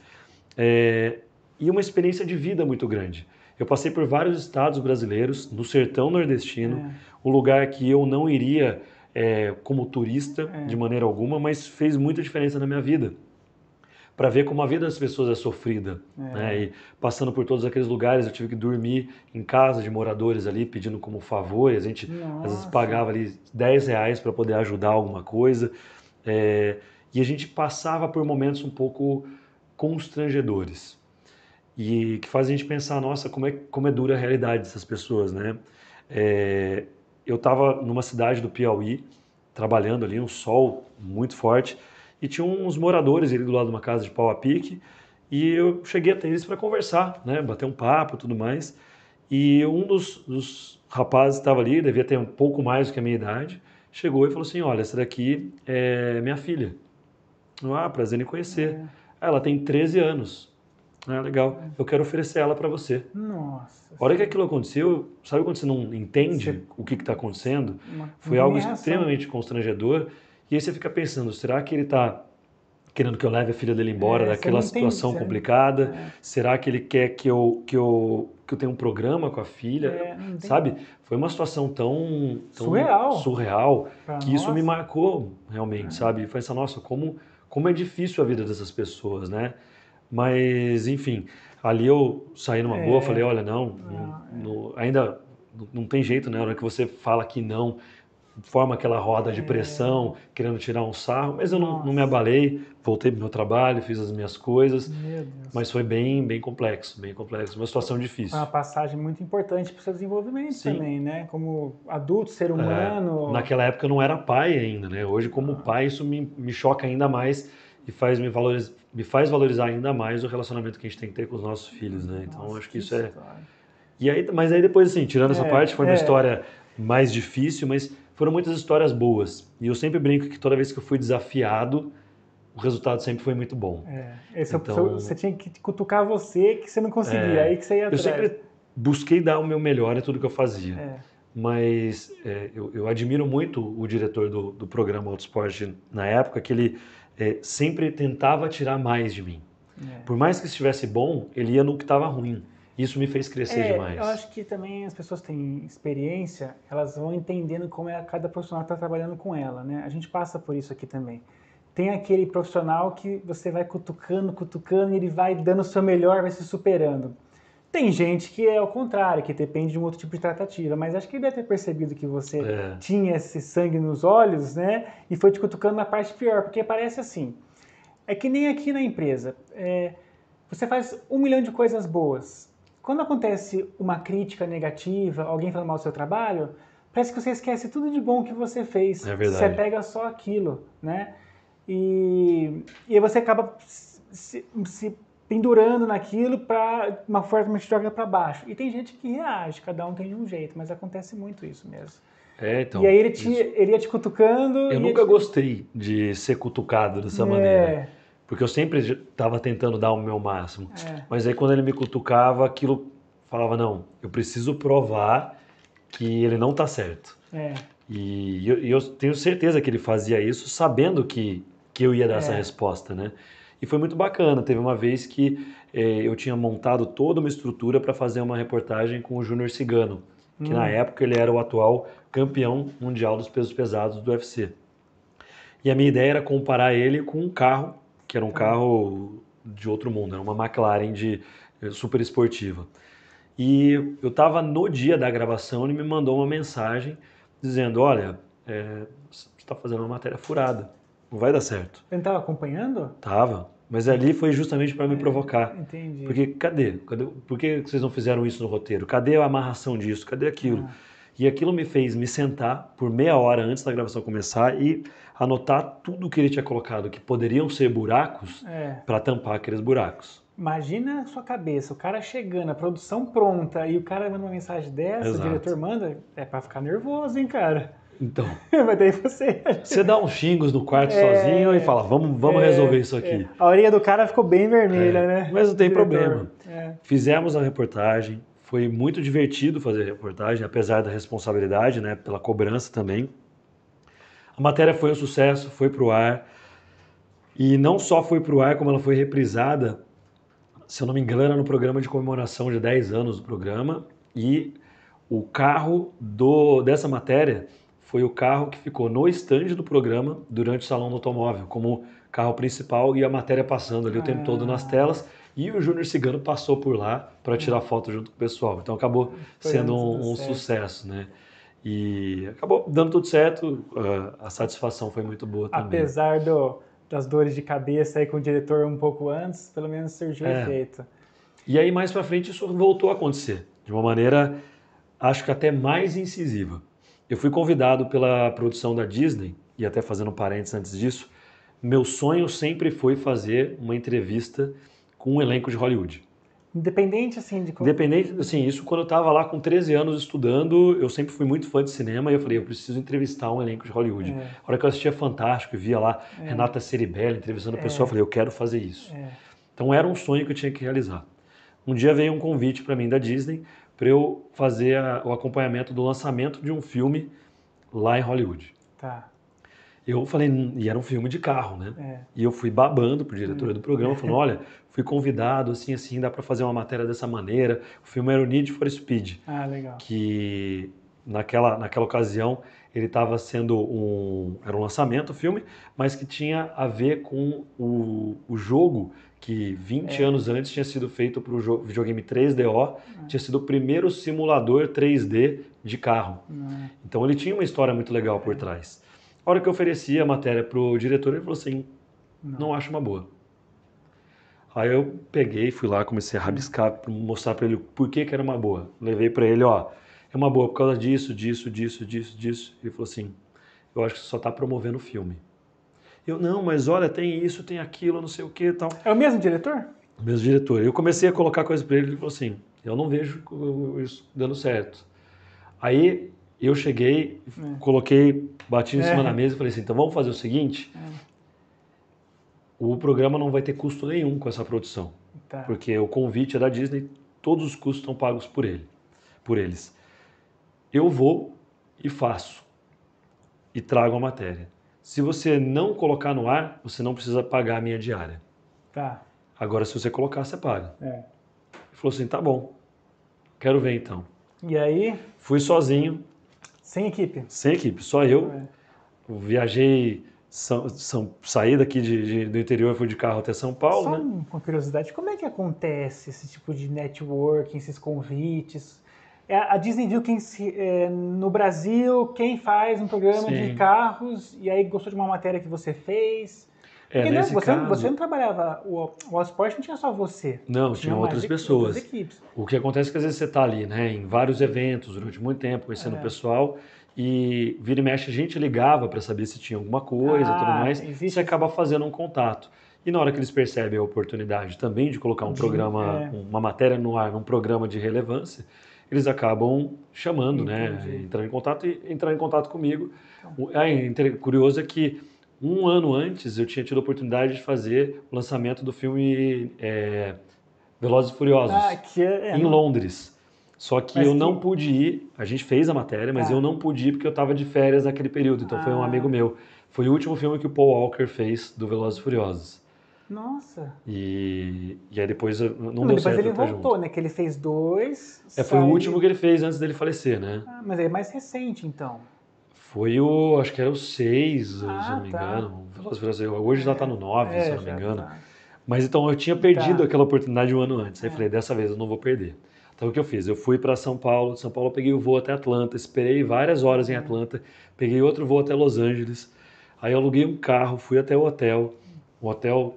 E uma experiência de vida muito grande. Eu passei por vários estados brasileiros, no sertão nordestino, um lugar que eu não iria como turista de maneira alguma, mas fez muita diferença na minha vida. Para ver como a vida das pessoas é sofrida. Né? E passando por todos aqueles lugares, eu tive que dormir em casa de moradores ali, pedindo como favor, e a gente às vezes pagava ali R$10 para poder ajudar alguma coisa. E a gente passava por momentos um pouco constrangedores. E que faz a gente pensar, nossa, como é dura a realidade dessas pessoas, né? Eu estava numa cidade do Piauí, trabalhando ali, um sol muito forte, e tinha uns moradores ali do lado de uma casa de pau a pique, e eu cheguei até eles para conversar, né, bater um papo e tudo mais, e um dos rapazes estava ali, devia ter um pouco mais do que a minha idade, chegou e falou assim, olha, essa daqui é minha filha. Prazer em conhecer. Ela tem 13 anos. Legal, eu quero oferecer ela para você. Nossa. A hora que aquilo aconteceu, sabe quando você não entende o que está acontecendo? Foi algo extremamente constrangedor. E aí você fica pensando, será que ele está querendo que eu leve a filha dele embora daquela situação complicada? Será que ele quer que eu tenha um programa com a filha? Sabe? Foi uma situação tão surreal que isso me marcou realmente, sabe? E foi essa, nossa, como é difícil a vida dessas pessoas, né? Mas, enfim, ali eu saí numa boa, falei, olha, ainda não tem jeito, né? Na hora que você fala que não, forma aquela roda de pressão, querendo tirar um sarro, mas eu não me abalei, voltei pro meu trabalho, fiz as minhas coisas, mas foi bem complexo, uma situação difícil. Foi uma passagem muito importante para o seu desenvolvimento também, né? Como adulto, ser humano. Naquela época eu não era pai ainda, né? Hoje, como pai, isso me choca ainda mais e me faz valorizar ainda mais o relacionamento que a gente tem que ter com os nossos filhos, né? Então, acho que isso é... Mas aí depois, assim, tirando essa parte, foi uma história mais difícil, mas foram muitas histórias boas. E eu sempre brinco que toda vez que eu fui desafiado, o resultado sempre foi muito bom. Então, você tinha que cutucar você que você não conseguia, aí que você ia atrás. Eu sempre busquei dar o meu melhor em tudo que eu fazia. Mas eu admiro muito o diretor do programa Autosport na época, que ele sempre tentava tirar mais de mim. Por mais que estivesse bom, ele ia no que estava ruim. Isso me fez crescer demais. Eu acho que também as pessoas têm experiência, elas vão entendendo como é cada profissional que está trabalhando com ela, né? A gente passa por isso aqui também. Tem aquele profissional que você vai cutucando, e ele vai dando o seu melhor, vai se superando. Tem gente que é ao contrário, que depende de um outro tipo de tratativa, mas acho que ele deve ter percebido que você tinha esse sangue nos olhos, né? E foi te cutucando na parte pior, porque parece assim, é que nem aqui na empresa, você faz 1 milhão de coisas boas. Quando acontece uma crítica negativa, alguém falando mal do seu trabalho, parece que você esquece tudo de bom que você fez. É verdade. Você pega só aquilo, né? E aí você acaba se pendurando naquilo para uma forma de joga para baixo. E tem gente que reage, cada um tem de um jeito, mas acontece muito isso mesmo. Então, e aí ele ia te cutucando... Eu nunca gostei de ser cutucado dessa maneira. Porque eu sempre estava tentando dar o meu máximo. Mas aí quando ele me cutucava, aquilo falava, não, eu preciso provar que ele não está certo. E eu tenho certeza que ele fazia isso sabendo que eu ia dar essa resposta, né? E foi muito bacana. Teve uma vez que eu tinha montado toda uma estrutura para fazer uma reportagem com o Júnior Cigano, que na época ele era o atual campeão mundial dos pesos pesados do UFC. E a minha ideia era comparar ele com um carro, que era um carro de outro mundo, era uma McLaren super esportiva. E eu estava no dia da gravação, ele me mandou uma mensagem dizendo, olha, você está fazendo uma matéria furada, não vai dar certo. Ele estava acompanhando? Tava, mas ali foi justamente para me provocar. Entendi. Porque por que vocês não fizeram isso no roteiro? Cadê a amarração disso? Cadê aquilo? E aquilo me fez me sentar por meia hora antes da gravação começar e anotar tudo que ele tinha colocado, que poderiam ser buracos, para tampar aqueles buracos. Imagina a sua cabeça, o cara chegando, a produção pronta, e o cara manda uma mensagem dessa, Exato. o diretor manda, é pra ficar nervoso, hein, cara? Então, Mas daí você... você dá uns xingos no quarto sozinho e fala, vamos resolver isso aqui. A orelha do cara ficou bem vermelha, né? Mas não tem Diretor. problema. Fizemos a reportagem, foi muito divertido fazer a reportagem, apesar da responsabilidade, né, pela cobrança também. A matéria foi um sucesso, foi pro ar, e não só foi pro ar, como ela foi reprisada, se eu não me engano, era no programa de comemoração de 10 anos do programa, e o carro dessa matéria foi o carro que ficou no estande do programa durante o Salão do Automóvel, como carro principal, e a matéria passando ali o tempo todo nas telas, e o Júnior Cigano passou por lá para tirar foto junto com o pessoal. Então acabou sendo um sucesso, né? E acabou dando tudo certo, a satisfação foi muito boa também. Apesar das dores de cabeça aí com o diretor um pouco antes, pelo menos surgiu efeito. E aí mais pra frente isso voltou a acontecer, de uma maneira, acho que até mais incisiva. Eu fui convidado pela produção da Disney, e até fazendo um parênteses antes disso, meu sonho sempre foi fazer uma entrevista com um elenco de Hollywood. Independente, assim, de... Independente, assim, isso quando eu estava lá com 13 anos estudando, eu sempre fui muito fã de cinema e eu falei, eu preciso entrevistar um elenco de Hollywood. A hora que eu assistia Fantástico e via lá Renata Ceribelli entrevistando o pessoal, eu falei, eu quero fazer isso. Então era um sonho que eu tinha que realizar. Um dia veio um convite para mim da Disney para eu fazer o acompanhamento do lançamento de um filme lá em Hollywood. Tá. Eu falei, e era um filme de carro, né? E eu fui babando pro diretor do programa, falando, olha, fui convidado, assim, dá para fazer uma matéria dessa maneira. O filme era o Need for Speed. Ah, legal. Que naquela ocasião ele estava sendo era um lançamento, o filme, mas que tinha a ver com o jogo que 20 anos antes tinha sido feito para o videogame 3DO, tinha sido o primeiro simulador 3D de carro. Então ele tinha uma história muito legal por trás. A hora que eu ofereci a matéria pro diretor, ele falou assim, não acho uma boa. Aí eu peguei, fui lá, comecei a rabiscar, para mostrar para ele por que era uma boa. Levei para ele, ó, é uma boa por causa disso. Ele falou assim, eu acho que você só está promovendo o filme. Eu, não, mas olha, tem isso, tem aquilo, não sei o que e tal. É o mesmo diretor? O mesmo diretor. Eu comecei a colocar coisa para ele, ele falou assim, eu não vejo isso dando certo. Aí eu cheguei, coloquei, bati em cima da mesa e falei assim, então vamos fazer o seguinte, o programa não vai ter custo nenhum com essa produção, porque o convite é da Disney, todos os custos estão pagos por eles. Eu vou e faço, e trago a matéria. Se você não colocar no ar, você não precisa pagar a minha diária. Tá. Agora, se você colocar, você paga. Ele falou assim, tá bom, quero ver então. E aí? Fui sozinho. Sem equipe? Sem equipe, só eu. Viajei, saí daqui do interior, fui de carro até São Paulo. Só né? com curiosidade, como é que acontece esse tipo de networking, esses convites? A Disney viu no Brasil quem faz um programa de carros e aí gostou de uma matéria que você fez. Nesse caso, você não trabalhava, o Allsport não tinha só você. Não, tinha outras pessoas. Outras equipes. O que acontece é que às vezes você está ali, né, em vários eventos durante muito tempo, conhecendo o pessoal, e vira e mexe a gente ligava para saber se tinha alguma coisa e tudo mais, você acaba fazendo um contato. E na hora que eles percebem a oportunidade também de colocar um programa, uma matéria no ar, num programa de relevância, eles acabam chamando, né, entrando em contato comigo. Curioso é que um ano antes eu tinha tido a oportunidade de fazer o lançamento do filme Velozes e Furiosos em Londres. Só que eu não pude ir, a gente fez a matéria, mas eu não pude ir porque eu estava de férias naquele período, então foi um amigo meu. Foi o último filme que o Paul Walker fez do Velozes e Furiosos. Nossa! E aí depois não deu certo. Depois ele voltou, né? Que ele fez 2. Foi o último que ele fez antes dele falecer, né? Mas é mais recente, então. Foi acho que era o 6, se eu não me engano. Hoje já está no 9, se eu não me engano. Mas então eu tinha perdido aquela oportunidade um ano antes. Aí falei, dessa vez eu não vou perder. Então o que eu fiz? Eu fui para São Paulo, de São Paulo eu peguei o voo até Atlanta, esperei várias horas em Atlanta, peguei outro voo até Los Angeles, aí eu aluguei um carro, fui até o hotel, um hotel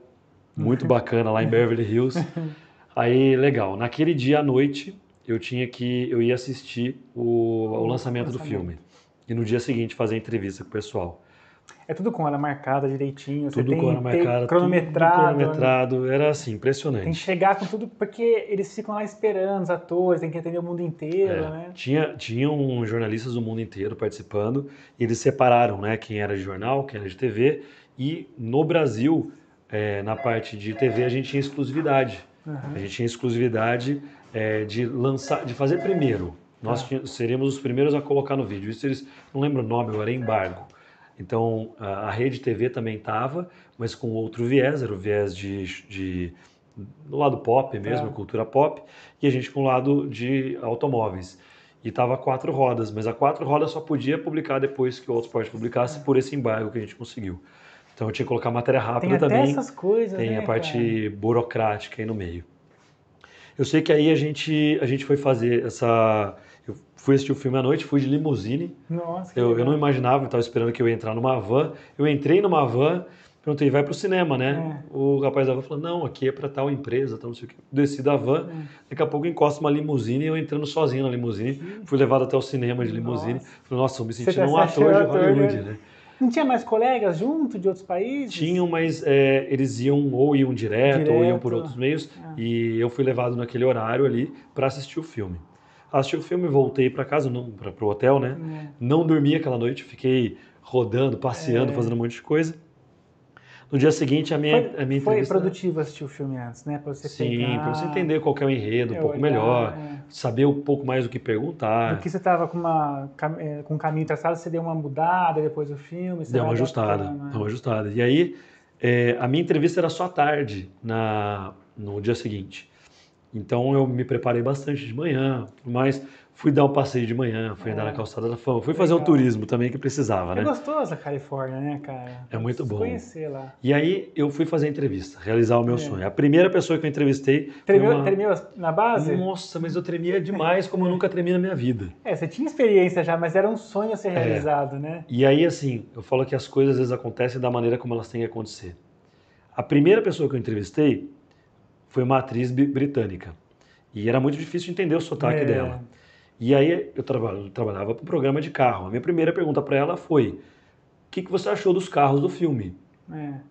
muito bacana lá em Beverly Hills. Aí, legal, naquele dia à noite eu ia assistir o lançamento do filme. E no dia seguinte fazer entrevista com o pessoal. É tudo com hora marcada direitinho, Tudo você tem com hora marcada, cronometrado. tudo cronometrado, era assim, impressionante. Tem que chegar com tudo, porque eles ficam lá esperando, os atores, tem que atender o mundo inteiro, né? Tinham jornalistas do mundo inteiro participando, e eles separaram, né, quem era de jornal, quem era de TV, e no Brasil, na parte de TV, a gente tinha exclusividade. A gente tinha exclusividade de lançar, de fazer primeiro. Nós seríamos os primeiros a colocar no vídeo. Isso eles, não lembro o nome agora, é embargo. Então, a Rede TV também estava, mas com outro viés, era o viés do lado pop mesmo, cultura pop, e a gente com o lado de automóveis. E estava 4 rodas, mas a 4 rodas só podia publicar depois que o Autosport publicasse por esse embargo que a gente conseguiu. Então eu tinha que colocar matéria rápida também. Tem essas coisas, tem, né, a parte burocrática aí no meio. Eu sei que aí a gente foi fazer essa... Eu fui assistir o filme à noite, fui de limusine. Nossa, eu não imaginava, eu estava esperando que eu ia entrar numa van. Eu entrei numa van, perguntei, vai pro cinema, né? O rapaz da van falou, não, aqui é para tal empresa, tal, não sei o quê. Desci da van, daqui a pouco encosta uma limusine e eu entrando sozinho na limusine. Fui levado até o cinema de limusine. Falei, nossa, eu me sentindo um ator de Hollywood, né? Não tinha mais colegas junto de outros países? Tinham, mas eles iam direto ou iam por outros meios. E eu fui levado naquele horário ali para assistir o filme. Assisti o filme, voltei para casa, para o hotel, né? Não dormi aquela noite, fiquei rodando, passeando, fazendo um monte de coisa. No dia seguinte, a minha entrevista... Foi produtivo assistir o filme antes, né? Pra você Sim, para você entender qual que é o enredo um pouco melhor, saber um pouco mais o que perguntar. Do que você estava com um caminho traçado, você deu uma mudada depois do filme? Deu uma ajustada, E aí, a minha entrevista era só à tarde, no dia seguinte. Então eu me preparei bastante de manhã, mas fui dar um passeio de manhã, fui andar na Calçada da Fama, fui fazer um turismo também que precisava, né? É gostoso a Califórnia, né, cara? É muito bom. Conhecer lá. E aí eu fui fazer a entrevista, realizar o meu sonho. A primeira pessoa que eu entrevistei... Tremeu na base? Nossa, mas eu tremia demais, como eu nunca tremi na minha vida. Você tinha experiência já, mas era um sonho a ser realizado, né? E aí, assim, eu falo que as coisas às vezes acontecem da maneira como elas têm que acontecer. A primeira pessoa que eu entrevistei foi uma atriz britânica. E era muito difícil de entender o sotaque dela. E aí eu trabalhava para um programa de carro. A minha primeira pergunta para ela foi: o que você achou dos carros do filme? Ela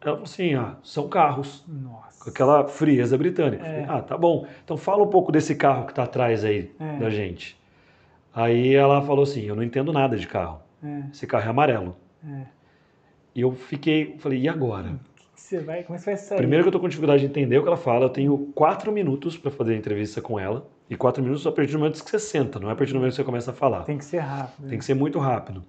falou assim: são carros. Nossa. Com aquela frieza britânica. Falei, tá bom. Então fala um pouco desse carro que está atrás aí da gente. Aí ela falou assim: eu não entendo nada de carro. Esse carro é amarelo. E eu falei, e agora? Como é que você vai sair? Primeiro que eu tô com dificuldade de entender o que ela fala, eu tenho 4 minutos para fazer a entrevista com ela, e 4 minutos a partir do momento que você senta, não é a partir do momento que você começa a falar. Tem que ser rápido. Tem que ser muito rápido.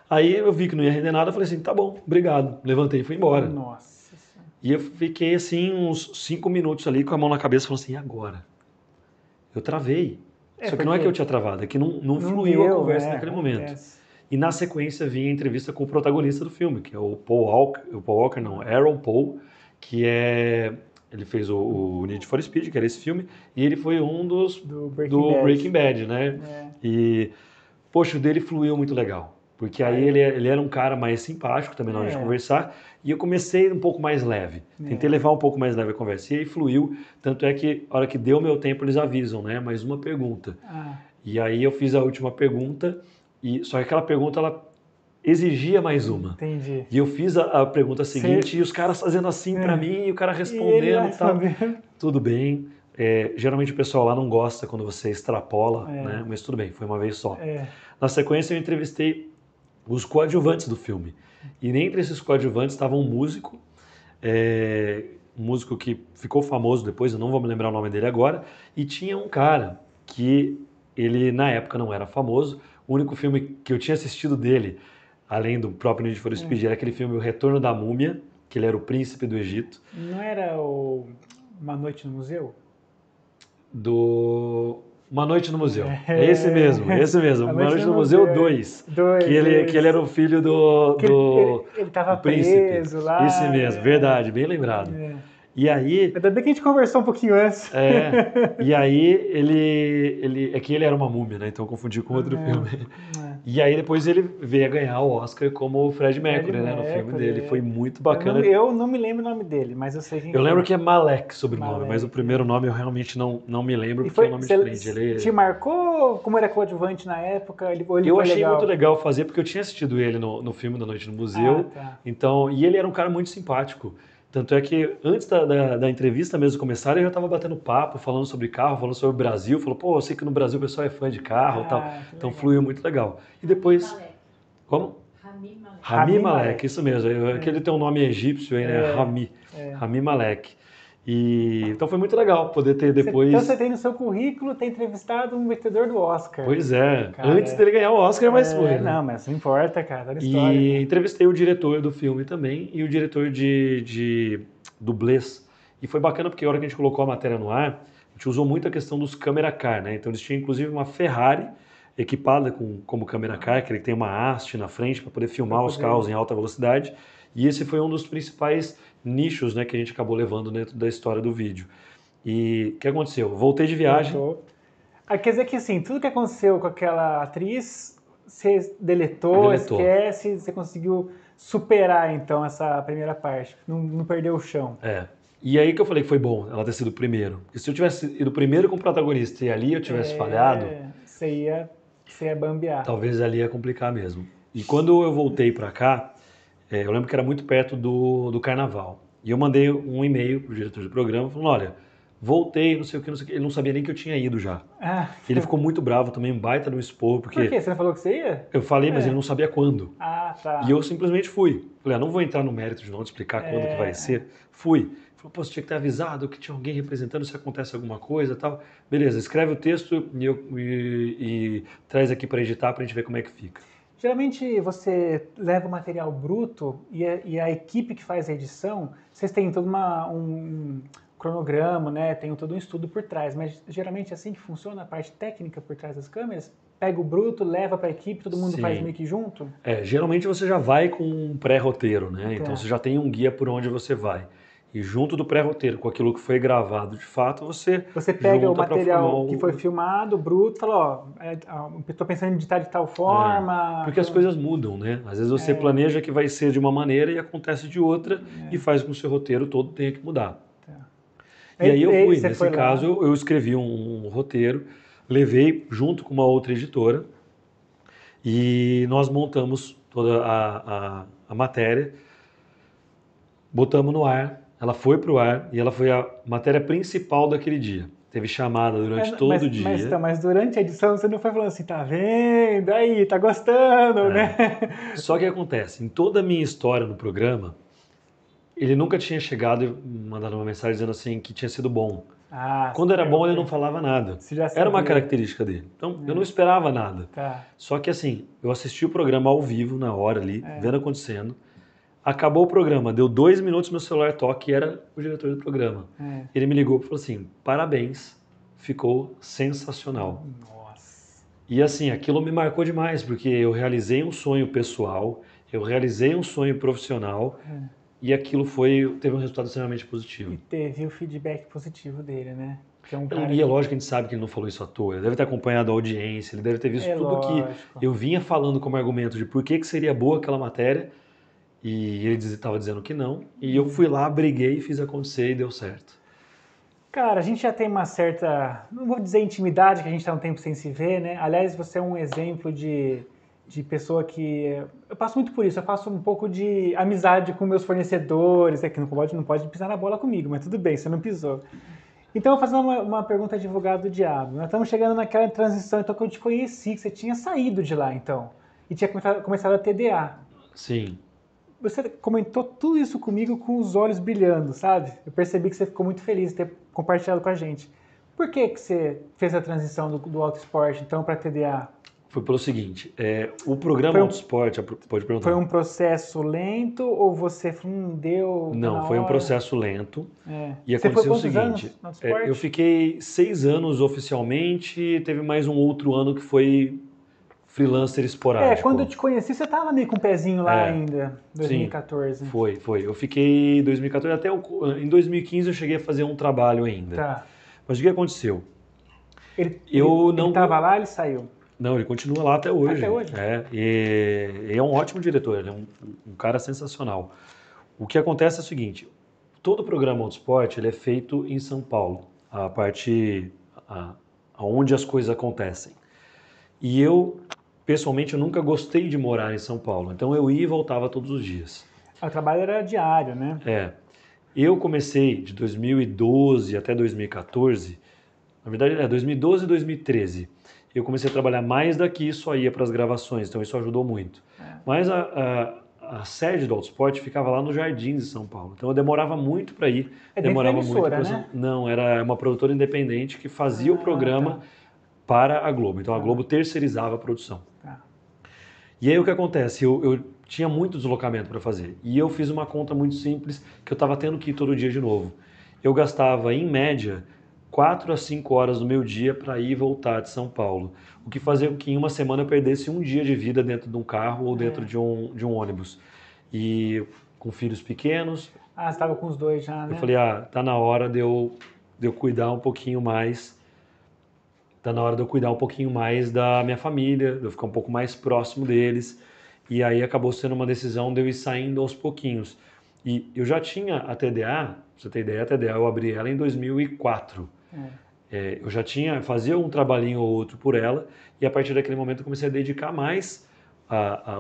Aí eu vi que não ia render nada, eu falei assim, tá bom, obrigado. Levantei e fui embora. Nossa. E eu fiquei assim uns 5 minutos ali com a mão na cabeça, falando assim, e agora? Eu travei. Só que não é que eu tinha travado, é que não fluiu a conversa naquele momento. E na sequência vinha a entrevista com o protagonista do filme, que é o Aaron Paul, que ele fez o Need for Speed, que era esse filme, e ele foi um dos do Breaking Bad, né? E, poxa, o dele fluiu muito legal, porque aí ele era um cara mais simpático também na hora de conversar, e eu comecei um pouco mais leve, tentei levar um pouco mais leve a conversa, e aí fluiu, tanto é que a hora que deu meu tempo eles avisam, né? Mais uma pergunta. E aí eu fiz a última pergunta, só que aquela pergunta, ela exigia mais uma. Entendi. E eu fiz a pergunta seguinte, e os caras fazendo assim pra mim, e o cara respondendo e tal. Tudo bem. Geralmente o pessoal lá não gosta quando você extrapola, né? Mas tudo bem, foi uma vez só. Na sequência eu entrevistei os coadjuvantes do filme. E entre esses coadjuvantes estava um músico que ficou famoso depois, eu não vou me lembrar o nome dele agora, e tinha um cara que ele na época não era famoso. O único filme que eu tinha assistido dele, além do próprio Need for Speed, era aquele filme O Retorno da Múmia, que ele era o príncipe do Egito. Não era Uma Noite no Museu? Uma Noite no Museu. É esse mesmo. Uma Noite no Museu 2. Que ele era o filho do ele estava príncipe. preso lá. Esse mesmo, verdade, bem lembrado. E aí... Ainda bem que a gente conversou um pouquinho antes. E aí ele... É que ele era uma múmia, né? Então eu confundi com outro filme. E aí depois ele veio a ganhar o Oscar como o Fred Mercury, né? No filme dele. Foi muito bacana. Eu não me lembro o nome dele, mas eu sei quem Eu lembro que é Malek sobrenome, Malek, mas o primeiro nome eu realmente não me lembro, porque é um nome diferente. Te marcou como era coadjuvante na época? Eu achei muito legal fazer, porque eu tinha assistido ele no filme da Noite no Museu. Então, e ele era um cara muito simpático. Tanto é que antes da entrevista mesmo começar, ele já estava batendo papo, falando sobre carro, falando sobre o Brasil. Falou, pô, eu sei que no Brasil o pessoal é fã de carro e tal. Então fluiu muito legal. E depois... Malek. Como? Rami Malek, isso mesmo. Que ele tem um nome egípcio aí, né? Rami Malek. Então foi muito legal poder ter depois... Então você tem no seu currículo ter entrevistado um vencedor do Oscar. Pois é, cara, antes dele ganhar o Oscar, mas foi. Né? Não, mas não importa, cara, era história. E entrevistei o diretor do filme também e o diretor de dublês. E foi bacana porque a hora que a gente colocou a matéria no ar, a gente usou muito a questão dos camera car, né? Então eles tinham inclusive uma Ferrari equipada como câmera car, que ele tem uma haste na frente para poder filmar os carros em alta velocidade. E esse foi um dos principais nichos, né, que a gente acabou levando dentro da história do vídeo. E o que aconteceu? Voltei de viagem. Quer dizer que assim, tudo que aconteceu com aquela atriz, você deletou, esquece, você conseguiu superar então essa primeira parte, não perdeu o chão. E aí que eu falei que foi bom ela ter sido o primeiro. Porque se eu tivesse ido primeiro com o protagonista e ali eu tivesse falhado... Você ia bambear. Talvez ali ia complicar mesmo. E quando eu voltei para cá, eu lembro que era muito perto do carnaval. E eu mandei um e-mail pro diretor do programa falando, olha, voltei, não sei o que. Ele não sabia nem que eu tinha ido já. Ele ficou muito bravo também, um baita no expor. Porque... Por quê? Você não falou que você ia? Eu falei, mas ele não sabia quando. Tá. E eu simplesmente fui. Falei, não vou entrar no mérito de não te explicar quando que vai ser. Fui. Ele falou, pô, você tinha que ter avisado que tinha alguém representando se acontece alguma coisa e tal. Beleza, escreve o texto e traz aqui para editar pra gente ver como é que fica. Geralmente você leva o material bruto e a equipe que faz a edição, vocês têm todo um cronograma, né? Tem todo um estudo por trás, mas geralmente é assim que funciona a parte técnica por trás das câmeras? Pega o bruto, leva para a equipe, todo mundo faz meio que junto? Geralmente você já vai com um pré-roteiro, né? Então você já tem um guia por onde você vai. E junto do pré-roteiro, com aquilo que foi gravado de fato, você pega o material que foi filmado, bruto, e fala, estou pensando em editar de tal forma... Porque as coisas mudam, né? Às vezes você planeja que vai ser de uma maneira e acontece de outra e faz com que o seu roteiro todo tenha que mudar. E aí eu fui, nesse caso eu escrevi um roteiro, levei junto com uma outra editora e nós montamos toda a matéria, botamos no ar. Ela foi para o ar e ela foi a matéria principal daquele dia. Teve chamada durante todo o dia. Mas durante a edição você não foi falando assim, tá vendo? Aí, tá gostando, né? Só que acontece, em toda a minha história no programa, ele nunca tinha chegado e mandado uma mensagem dizendo assim que tinha sido bom. Quando era bom ele não falava nada. Era uma característica dele. Então eu não esperava nada. Só que assim, eu assisti o programa ao vivo, na hora ali, vendo acontecendo. Acabou o programa, deu 2 minutos, meu celular toca e era o diretor do programa. Ele me ligou e falou assim, parabéns, ficou sensacional. Nossa. E assim, aquilo me marcou demais, porque eu realizei um sonho pessoal, eu realizei um sonho profissional e aquilo teve um resultado extremamente positivo. E teve o feedback positivo dele, né? Que é um cara e é lógico que a gente sabe que ele não falou isso à toa, ele deve ter acompanhado a audiência, ele deve ter visto tudo que eu vinha falando como argumento de por que seria boa aquela matéria. E ele estava dizendo que não, e eu fui lá, briguei, fiz acontecer e deu certo. Cara, a gente já tem uma certa, não vou dizer intimidade, que a gente está um tempo sem se ver, né? Aliás, você é um exemplo de pessoa que... Eu passo muito por isso, eu faço um pouco de amizade com meus fornecedores, que não pode pisar na bola comigo, mas tudo bem, você não pisou. Então, eu vou fazer uma pergunta advogado do diabo. Nós estamos chegando naquela transição, então, que eu te conheci, que você tinha saído de lá, então, e tinha começado a TDA. Sim. Você comentou tudo isso comigo com os olhos brilhando, sabe? Eu percebi que você ficou muito feliz de ter compartilhado com a gente. Por que você fez a transição do Auto Esporte, então, para TDA? Foi pelo seguinte, o programa Auto Esporte, pode perguntar. Foi um processo lento ou você deu... Não, foi um processo lento. E você aconteceu foi o seguinte, eu fiquei 6 anos oficialmente, teve mais um outro ano que foi freelancer esporádico. Quando eu te conheci, você estava meio com o pezinho lá ainda, 2014. Sim, foi. Eu fiquei em 2014, em 2015 eu cheguei a fazer um trabalho ainda. Tá. Mas o que aconteceu? Ele estava lá, ele saiu? Não, ele continua lá até hoje. Até hoje? E é um ótimo diretor, ele é um cara sensacional. O que acontece é o seguinte, todo o programa Autosport ele é feito em São Paulo, a parte onde as coisas acontecem. E eu, pessoalmente, eu nunca gostei de morar em São Paulo, então eu ia e voltava todos os dias. O trabalho era diário, né? Eu comecei de 2012 até 2014, na verdade 2012 e 2013, eu comecei a trabalhar mais daqui e só ia para as gravações, então isso ajudou muito. Mas a sede do Autosport ficava lá no Jardins de São Paulo, então eu demorava muito para ir. Demorava dentro da emissora, muito. Né? Não, era uma produtora independente que fazia o programa para a Globo, então a Globo terceirizava a produção. E aí o que acontece? Eu tinha muito deslocamento para fazer e eu fiz uma conta muito simples que eu estava tendo que ir todo dia de novo. Eu gastava, em média, 4 a 5 horas do meu dia para ir e voltar de São Paulo. O que fazia com que em uma semana eu perdesse um dia de vida dentro de um carro ou dentro de um ônibus. E com filhos pequenos. Você estava com os dois já, né? Eu falei, tá na hora de eu cuidar um pouquinho mais. Tá na hora de eu cuidar um pouquinho mais da minha família, de eu ficar um pouco mais próximo deles. E aí acabou sendo uma decisão de eu ir saindo aos pouquinhos. E eu já tinha a TDA, pra você ter ideia, a TDA eu abri ela em 2004. Eu já fazia um trabalhinho ou outro por ela, e a partir daquele momento eu comecei a dedicar mais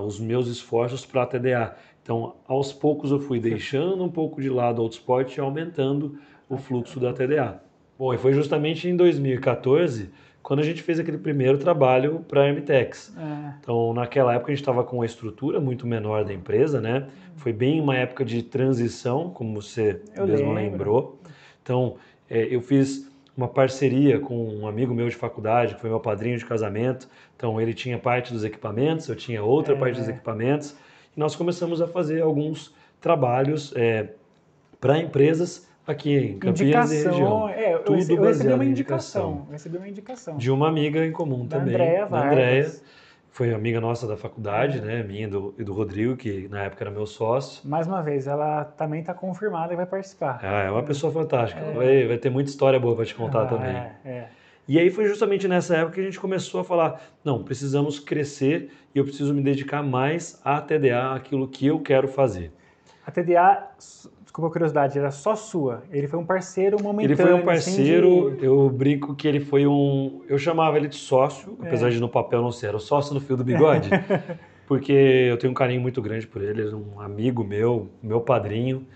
os meus esforços para a TDA. Então, aos poucos eu fui deixando um pouco de lado o Autosport e aumentando o fluxo da TDA. Bom, e foi justamente em 2014 quando a gente fez aquele primeiro trabalho para a Hermitex. Então, naquela época a gente estava com uma estrutura muito menor da empresa, né? Foi bem uma época de transição, como você mesmo lembrou. Então, eu fiz uma parceria com um amigo meu de faculdade, que foi meu padrinho de casamento. Então, ele tinha parte dos equipamentos, eu tinha outra parte dos equipamentos. E nós começamos a fazer alguns trabalhos para empresas aqui em Campinas e região. Eu recebi uma indicação. De uma amiga em comum também. Da Andréia. Foi amiga nossa da faculdade, né? Minha e do Rodrigo, que na época era meu sócio. Mais uma vez, ela também está confirmada e vai participar. É uma pessoa fantástica. Vai ter muita história boa para te contar também. E aí foi justamente nessa época que a gente começou a falar, não, precisamos crescer e eu preciso me dedicar mais à TDA, aquilo que eu quero fazer. A TDA, desculpa a curiosidade, era só sua? Ele foi um parceiro momentâneo? Ele foi um parceiro, eu brinco que ele foi eu chamava ele de sócio, apesar de no papel não ser, era o sócio no fio do bigode, porque eu tenho um carinho muito grande por ele, ele é um amigo meu padrinho,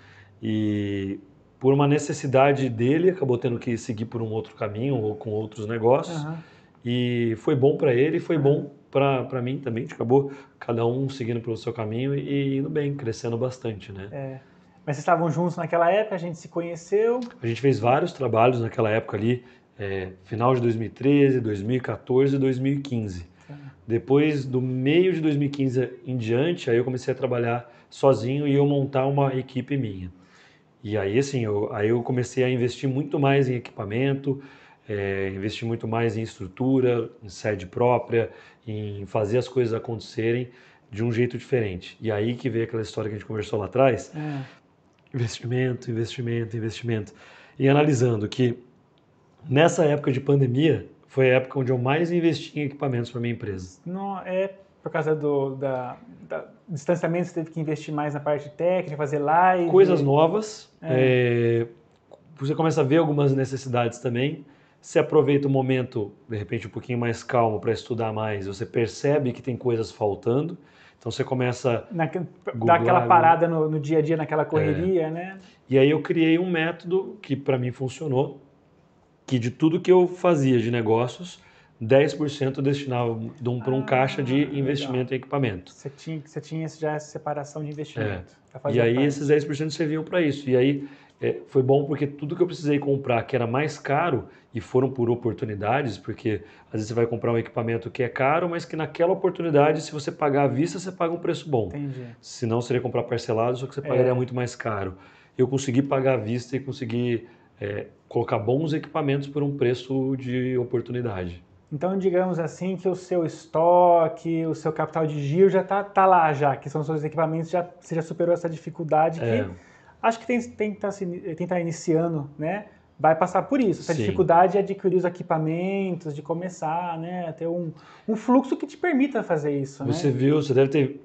e por uma necessidade dele, acabou tendo que seguir por um outro caminho ou com outros negócios, e foi bom para ele, foi bom para mim também, a gente acabou cada um seguindo pelo seu caminho e indo bem, crescendo bastante, né? Mas vocês estavam juntos naquela época, a gente se conheceu? A gente fez vários trabalhos naquela época ali, final de 2013, 2014 e 2015. Depois do meio de 2015 em diante, aí eu comecei a trabalhar sozinho e eu montar uma equipe minha. E aí, assim, eu comecei a investir muito mais em equipamento, investir muito mais em estrutura, em sede própria, em fazer as coisas acontecerem de um jeito diferente. E aí que veio aquela história que a gente conversou lá atrás, investimento. E analisando que nessa época de pandemia, foi a época onde eu mais investi em equipamentos para minha empresa. Não, por causa do distanciamento, você teve que investir mais na parte técnica, fazer live? Coisas novas, você começa a ver algumas necessidades também, você aproveita o momento, de repente, um pouquinho mais calmo para estudar mais, você percebe que tem coisas faltando, então você começa a dar aquela parada no dia a dia, naquela correria, né? E aí eu criei um método que para mim funcionou, que de tudo que eu fazia de negócios, 10% eu destinava para um caixa de investimento em equipamento. Você tinha já essa separação de investimento. E aí esses 10% serviam para isso. E aí foi bom porque tudo que eu precisei comprar que era mais caro, e foram por oportunidades, porque às vezes você vai comprar um equipamento que é caro, mas que naquela oportunidade, se você pagar à vista, você paga um preço bom. Entendi. Se não, seria comprar parcelado, só que você pagaria muito mais caro. Eu consegui pagar à vista e consegui colocar bons equipamentos por um preço de oportunidade. Então, digamos assim, que o seu estoque, o seu capital de giro já tá lá já, que são os seus equipamentos, você já superou essa dificuldade que acho que tem que estar iniciando, né? Vai passar por isso. Essa dificuldade de adquirir os equipamentos, de começar, né? A ter um fluxo que te permita fazer isso, Você né? viu, você deve ter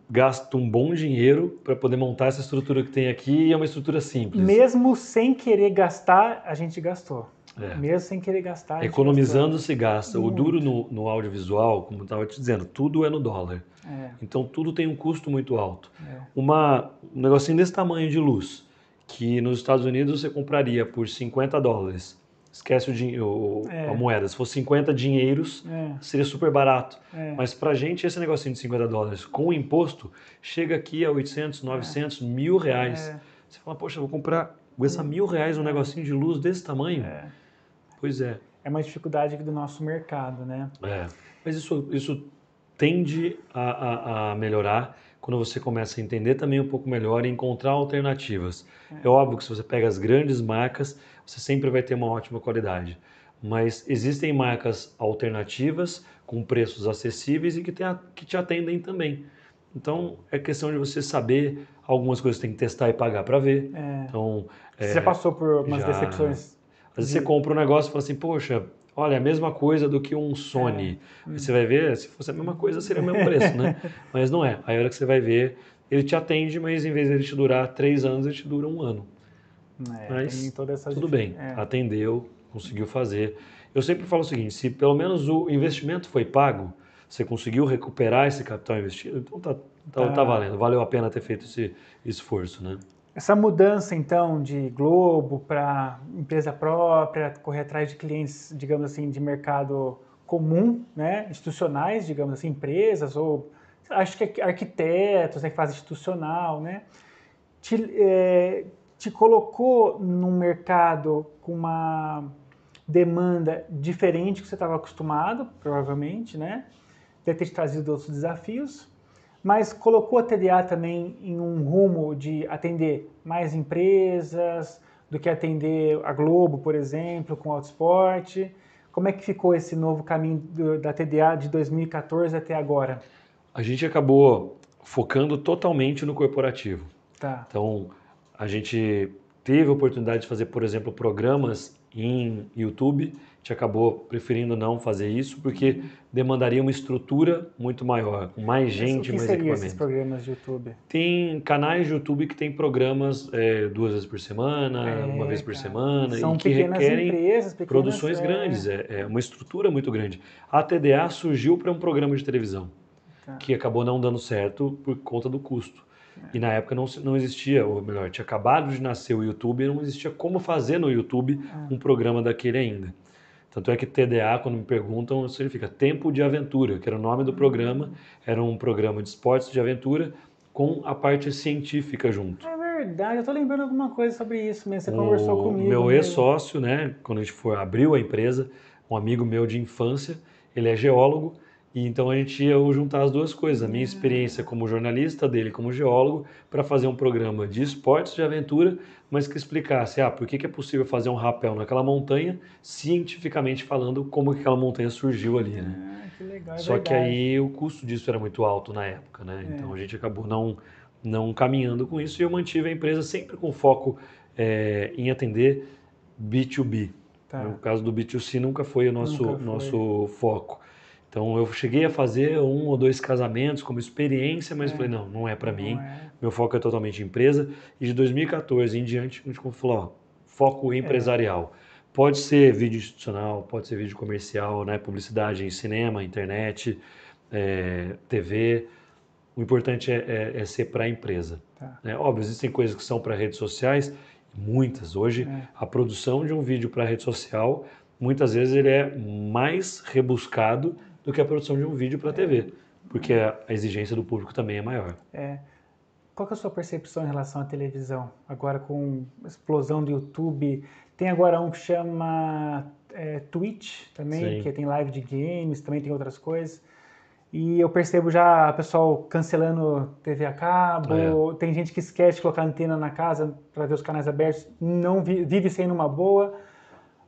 gasto um bom dinheiro para poder montar essa estrutura que tem aqui e é uma estrutura simples. Mesmo sem querer gastar, a gente gastou. Mesmo sem querer gastar, a gente economizando se gasta. Muito. O duro no audiovisual, como eu estava te dizendo, tudo é no dólar. Então tudo tem um custo muito alto. Um negocinho desse tamanho de luz, que nos Estados Unidos você compraria por $50. Esquece a moeda. Se fosse 50 dinheiros, seria super barato. Mas pra gente, esse negocinho de $50 com o imposto, chega aqui a 800, 900, R$1.000. Você fala, poxa, eu vou comprar, gastar R$1.000 um negocinho de luz desse tamanho? Pois é. É uma dificuldade do nosso mercado, né? Mas isso tende a melhorar quando você começa a entender também um pouco melhor e encontrar alternativas. É óbvio que se você pega as grandes marcas, você sempre vai ter uma ótima qualidade. Mas existem marcas alternativas com preços acessíveis e que te atendem também. Então, é questão de você saber, algumas coisas você tem que testar e pagar para ver. Então, você já passou por umas decepções? Às vezes você compra um negócio e fala assim, poxa, olha, a mesma coisa do que um Sony. Aí você vai ver, se fosse a mesma coisa, seria o mesmo preço, né? Mas não é. Aí a hora que você vai ver, ele te atende, mas em vez de ele te durar 3 anos, ele te dura 1 ano. Mas tudo bem, atendeu, conseguiu fazer. Eu sempre falo o seguinte, se pelo menos o investimento foi pago, você conseguiu recuperar esse capital investido, então tá valendo, valeu a pena ter feito esse esforço, né? Essa mudança, então, de Globo para empresa própria, correr atrás de clientes, digamos assim, de mercado comum, né, institucionais, digamos assim, empresas ou acho que arquitetos, né, que fazem institucional, né, te colocou num mercado com uma demanda diferente que você estava acostumado, provavelmente, né, deve ter te trazido outros desafios, mas colocou a TDA também em um rumo de atender mais empresas do que atender a Globo, por exemplo, com o Autosport. Como é que ficou esse novo caminho da TDA de 2014 até agora? A gente acabou focando totalmente no corporativo. Então, a gente teve a oportunidade de fazer, por exemplo, programas em YouTube. A gente acabou preferindo não fazer isso porque demandaria uma estrutura muito maior, com mais gente, mais equipamento. O que seriam esses programas de YouTube? Tem canais de YouTube que tem programas 2 vezes por semana, uma vez por semana, São e que requerem empresas, produções grandes, é uma estrutura muito grande. A TDA surgiu para um programa de televisão, que acabou não dando certo por conta do custo. E na época não existia, ou melhor, tinha acabado de nascer o YouTube e não existia como fazer no YouTube um programa daquele ainda. Tanto é que TDA, quando me perguntam, significa Tempo de Aventura, que era o nome do programa. Era um programa de esportes de aventura com a parte científica junto. É verdade, eu tô lembrando alguma coisa sobre isso mesmo, você conversou comigo. Meu ex-sócio, né, quando a gente abriu a empresa, um amigo meu de infância, ele é geólogo, e então a gente ia juntar as duas coisas, a minha experiência como jornalista, dele como geólogo, para fazer um programa de esportes de aventura, mas que explicasse por que é possível fazer um rapel naquela montanha, cientificamente falando, como que aquela montanha surgiu ali, né? Que legal, Só que aí o custo disso era muito alto na época, né? Então a gente acabou não caminhando com isso e eu mantive a empresa sempre com foco em atender B2B. No caso do B2C nunca foi o nosso foco. Então eu cheguei a fazer 1 ou 2 casamentos como experiência, mas falei, não é para mim, meu foco é totalmente empresa. E de 2014 em diante a gente falou, foco empresarial. Pode ser vídeo institucional, pode ser vídeo comercial, né? Publicidade em cinema, internet, TV. O importante é ser para a empresa. Né? Óbvio, existem coisas que são para redes sociais, muitas. Hoje, a produção de um vídeo para rede social, muitas vezes ele é mais rebuscado do que a produção de um vídeo para a TV, porque a exigência do público também é maior. Qual que é a sua percepção em relação à televisão? Agora com a explosão do YouTube, tem agora um que chama Twitch também, que tem live de games, também tem outras coisas. E eu percebo já o pessoal cancelando TV a cabo, tem gente que esquece de colocar antena na casa para ver os canais abertos, não vive sem numa boa.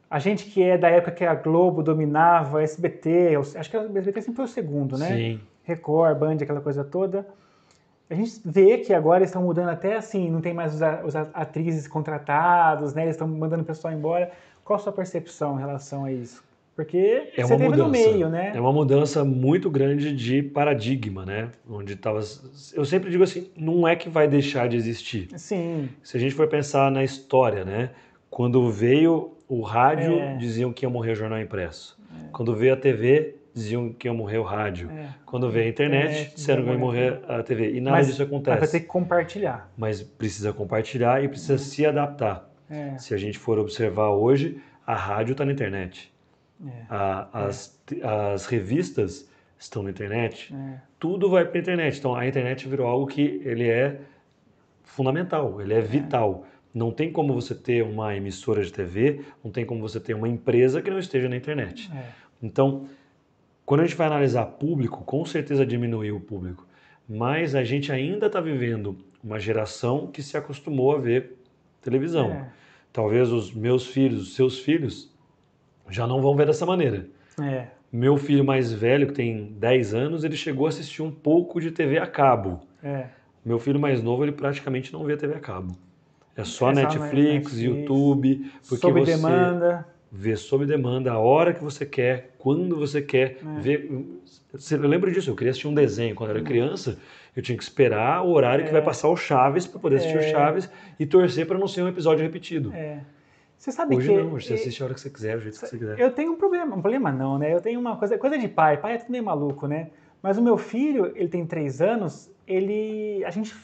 A gente que é da época que a Globo dominava, SBT, acho que o SBT sempre foi o segundo, né? Sim. Record, Band, aquela coisa toda. A gente vê que agora eles estão mudando até assim, não tem mais os atrizes contratados, né? Eles estão mandando o pessoal embora. Qual a sua percepção em relação a isso? Porque É você uma teve mudança. no meio, né? É uma mudança muito grande de paradigma, né? Onde tava. Eu sempre digo assim, não é que vai deixar de existir. Sim. Se a gente for pensar na história, né? Quando veio o rádio, diziam que ia morrer o jornal impresso. Quando veio a TV, diziam que ia morrer o rádio. Quando veio a internet, disseram que ia morrer a TV. E nada disso acontece. Mas vai ter que compartilhar. Mas precisa compartilhar e precisa se adaptar. Se a gente for observar hoje, a rádio está na internet. As revistas estão na internet. Tudo vai para a internet. Então, a internet virou algo que ele é fundamental, ele é vital. Não tem como você ter uma emissora de TV, não tem como você ter uma empresa que não esteja na internet. Então, quando a gente vai analisar público, com certeza diminuiu o público. Mas a gente ainda está vivendo uma geração que se acostumou a ver televisão. Talvez os meus filhos, os seus filhos, já não vão ver dessa maneira. Meu filho mais velho, que tem 10 anos, ele chegou a assistir um pouco de TV a cabo. Meu filho mais novo, ele praticamente não vê TV a cabo. É só Netflix, YouTube, porque sob você demanda. Vê sob demanda, a hora que você quer, quando você quer. Eu lembro disso, eu queria assistir um desenho. Quando eu era criança, eu tinha que esperar o horário que vai passar o Chaves para poder assistir o Chaves e torcer para não ser um episódio repetido. Você sabe hoje que... não, hoje você assiste a hora que você quiser, o jeito que você quiser. Eu tenho um problema não, né? Eu tenho uma coisa de pai é tudo meio maluco, né? Mas o meu filho, ele tem 3 anos, a gente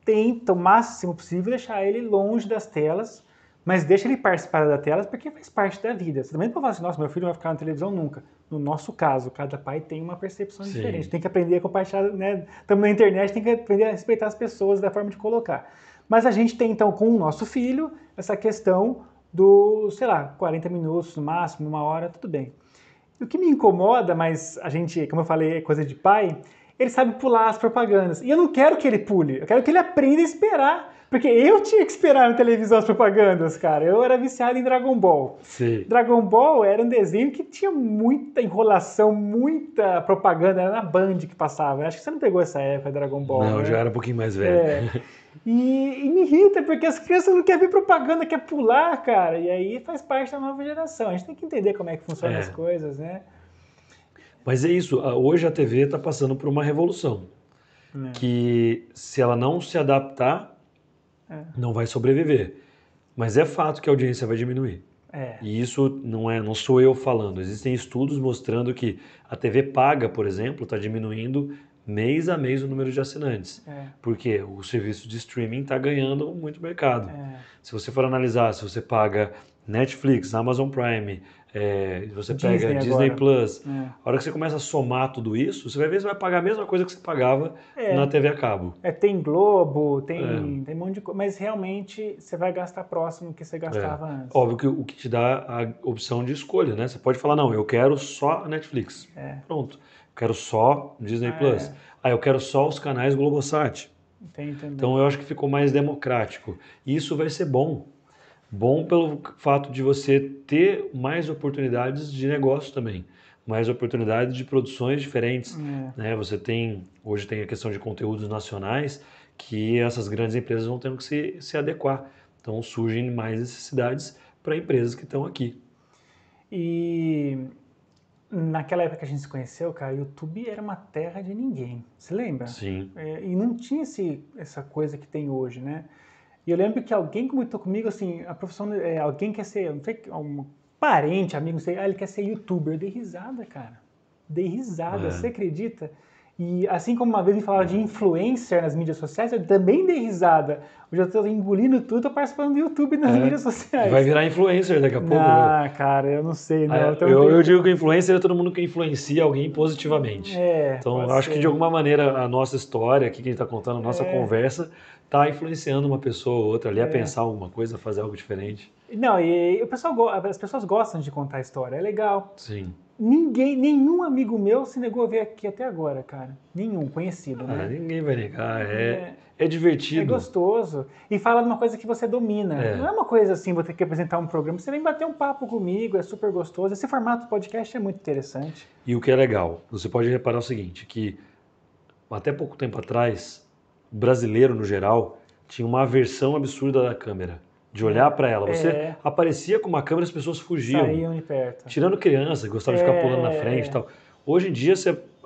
tenta o máximo possível deixar ele longe das telas, mas deixa ele participar das telas porque faz parte da vida. Você também pode falar assim, nossa, meu filho não vai ficar na televisão nunca. No nosso caso, cada pai tem uma percepção diferente. Tem que aprender a compartilhar, né? Estamos na internet, tem que aprender a respeitar as pessoas da forma de colocar. Mas a gente tem, então, com o nosso filho, essa questão do, sei lá, 40 minutos no máximo, 1 hora, tudo bem. O que me incomoda, mas a gente, como eu falei, é coisa de pai, ele sabe pular as propagandas. E eu não quero que ele pule, eu quero que ele aprenda a esperar. Porque eu tinha que esperar na televisão as propagandas, cara. Eu era viciado em Dragon Ball. Sim. Dragon Ball era um desenho que tinha muita enrolação, muita propaganda. Era na Band que passava. Acho que você não pegou essa época, Dragon Ball. Não, né? Eu já era um pouquinho mais velho. E me irrita, porque as crianças não querem ver propaganda, quer pular, cara. E aí faz parte da nova geração. A gente tem que entender como é que funcionam as coisas, né? Mas é isso. Hoje a TV está passando por uma revolução. Que se ela não se adaptar, não vai sobreviver. Mas é fato que a audiência vai diminuir. E isso não sou eu falando. Existem estudos mostrando que a TV paga, por exemplo, está diminuindo mês a mês o número de assinantes. Porque o serviço de streaming está ganhando muito mercado. Se você for analisar, se você paga Netflix, Amazon Prime, você pega Disney Plus, a hora que você começa a somar tudo isso, você vai ver que você vai pagar a mesma coisa que você pagava na TV a cabo. Tem Globo, tem um monte de coisa, mas realmente você vai gastar próximo do que você gastava antes. Óbvio que o que te dá a opção de escolha, né? Você pode falar, não, eu quero só a Netflix. Pronto. Eu quero só Disney Plus. Eu quero só os canais Globosat. Então eu acho que ficou mais democrático. E isso vai ser bom. Bom pelo fato de você ter mais oportunidades de negócio também, mais oportunidades de produções diferentes. Né? Hoje tem a questão de conteúdos nacionais que essas grandes empresas vão tendo que se adequar. Então surgem mais necessidades para empresas que estão aqui. E naquela época que a gente se conheceu, cara, o YouTube era uma terra de ninguém. Você lembra? Sim. E não tinha essa coisa que tem hoje, né? E eu lembro que alguém comentou comigo assim, a profissão, alguém quer ser, não sei, um parente, amigo, não sei, ele quer ser youtuber. Eu dei risada, cara. Dei risada, você acredita? E assim como uma vez me falaram de influencer nas mídias sociais, eu também dei risada. Hoje eu estou engolindo tudo, estou participando do YouTube nas mídias sociais. Vai virar influencer daqui a pouco. Cara, eu não sei. Não. Eu digo que influencer é todo mundo que influencia alguém positivamente. Então, eu acho que de alguma maneira a nossa história, aqui que a gente está contando, a nossa conversa, está influenciando uma pessoa ou outra ali a pensar alguma coisa, a fazer algo diferente. Não, e as pessoas gostam de contar a história, é legal. Sim. Nenhum amigo meu se negou a ver aqui até agora, cara. Nenhum, conhecido, né? Ninguém vai negar. é divertido. É gostoso. E fala de uma coisa que você domina. Não é uma coisa assim, vou ter que apresentar um programa. Você vem bater um papo comigo, é super gostoso. Esse formato do podcast é muito interessante. E o que é legal, você pode reparar o seguinte, que até pouco tempo atrás, o brasileiro, no geral, tinha uma aversão absurda da câmera. De olhar para ela. Você aparecia com uma câmera, as pessoas fugiam. Saíam de perto. Tirando criança, gostavam de ficar pulando na frente e tal. Hoje em dia,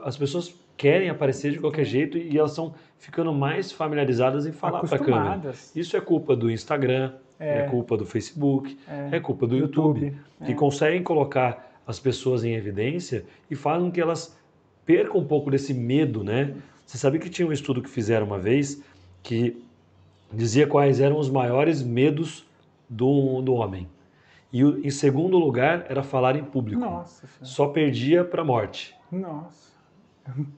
as pessoas querem aparecer de qualquer jeito e elas estão ficando mais familiarizadas em falar para a câmera. Isso é culpa do Instagram, é culpa do Facebook, é culpa do YouTube. Que conseguem colocar as pessoas em evidência e fazem com que elas percam um pouco desse medo, né? Você sabia que tinha um estudo que fizeram uma vez que dizia quais eram os maiores medos do homem. E em segundo lugar era falar em público. Nossa. Só perdia para a morte. Nossa,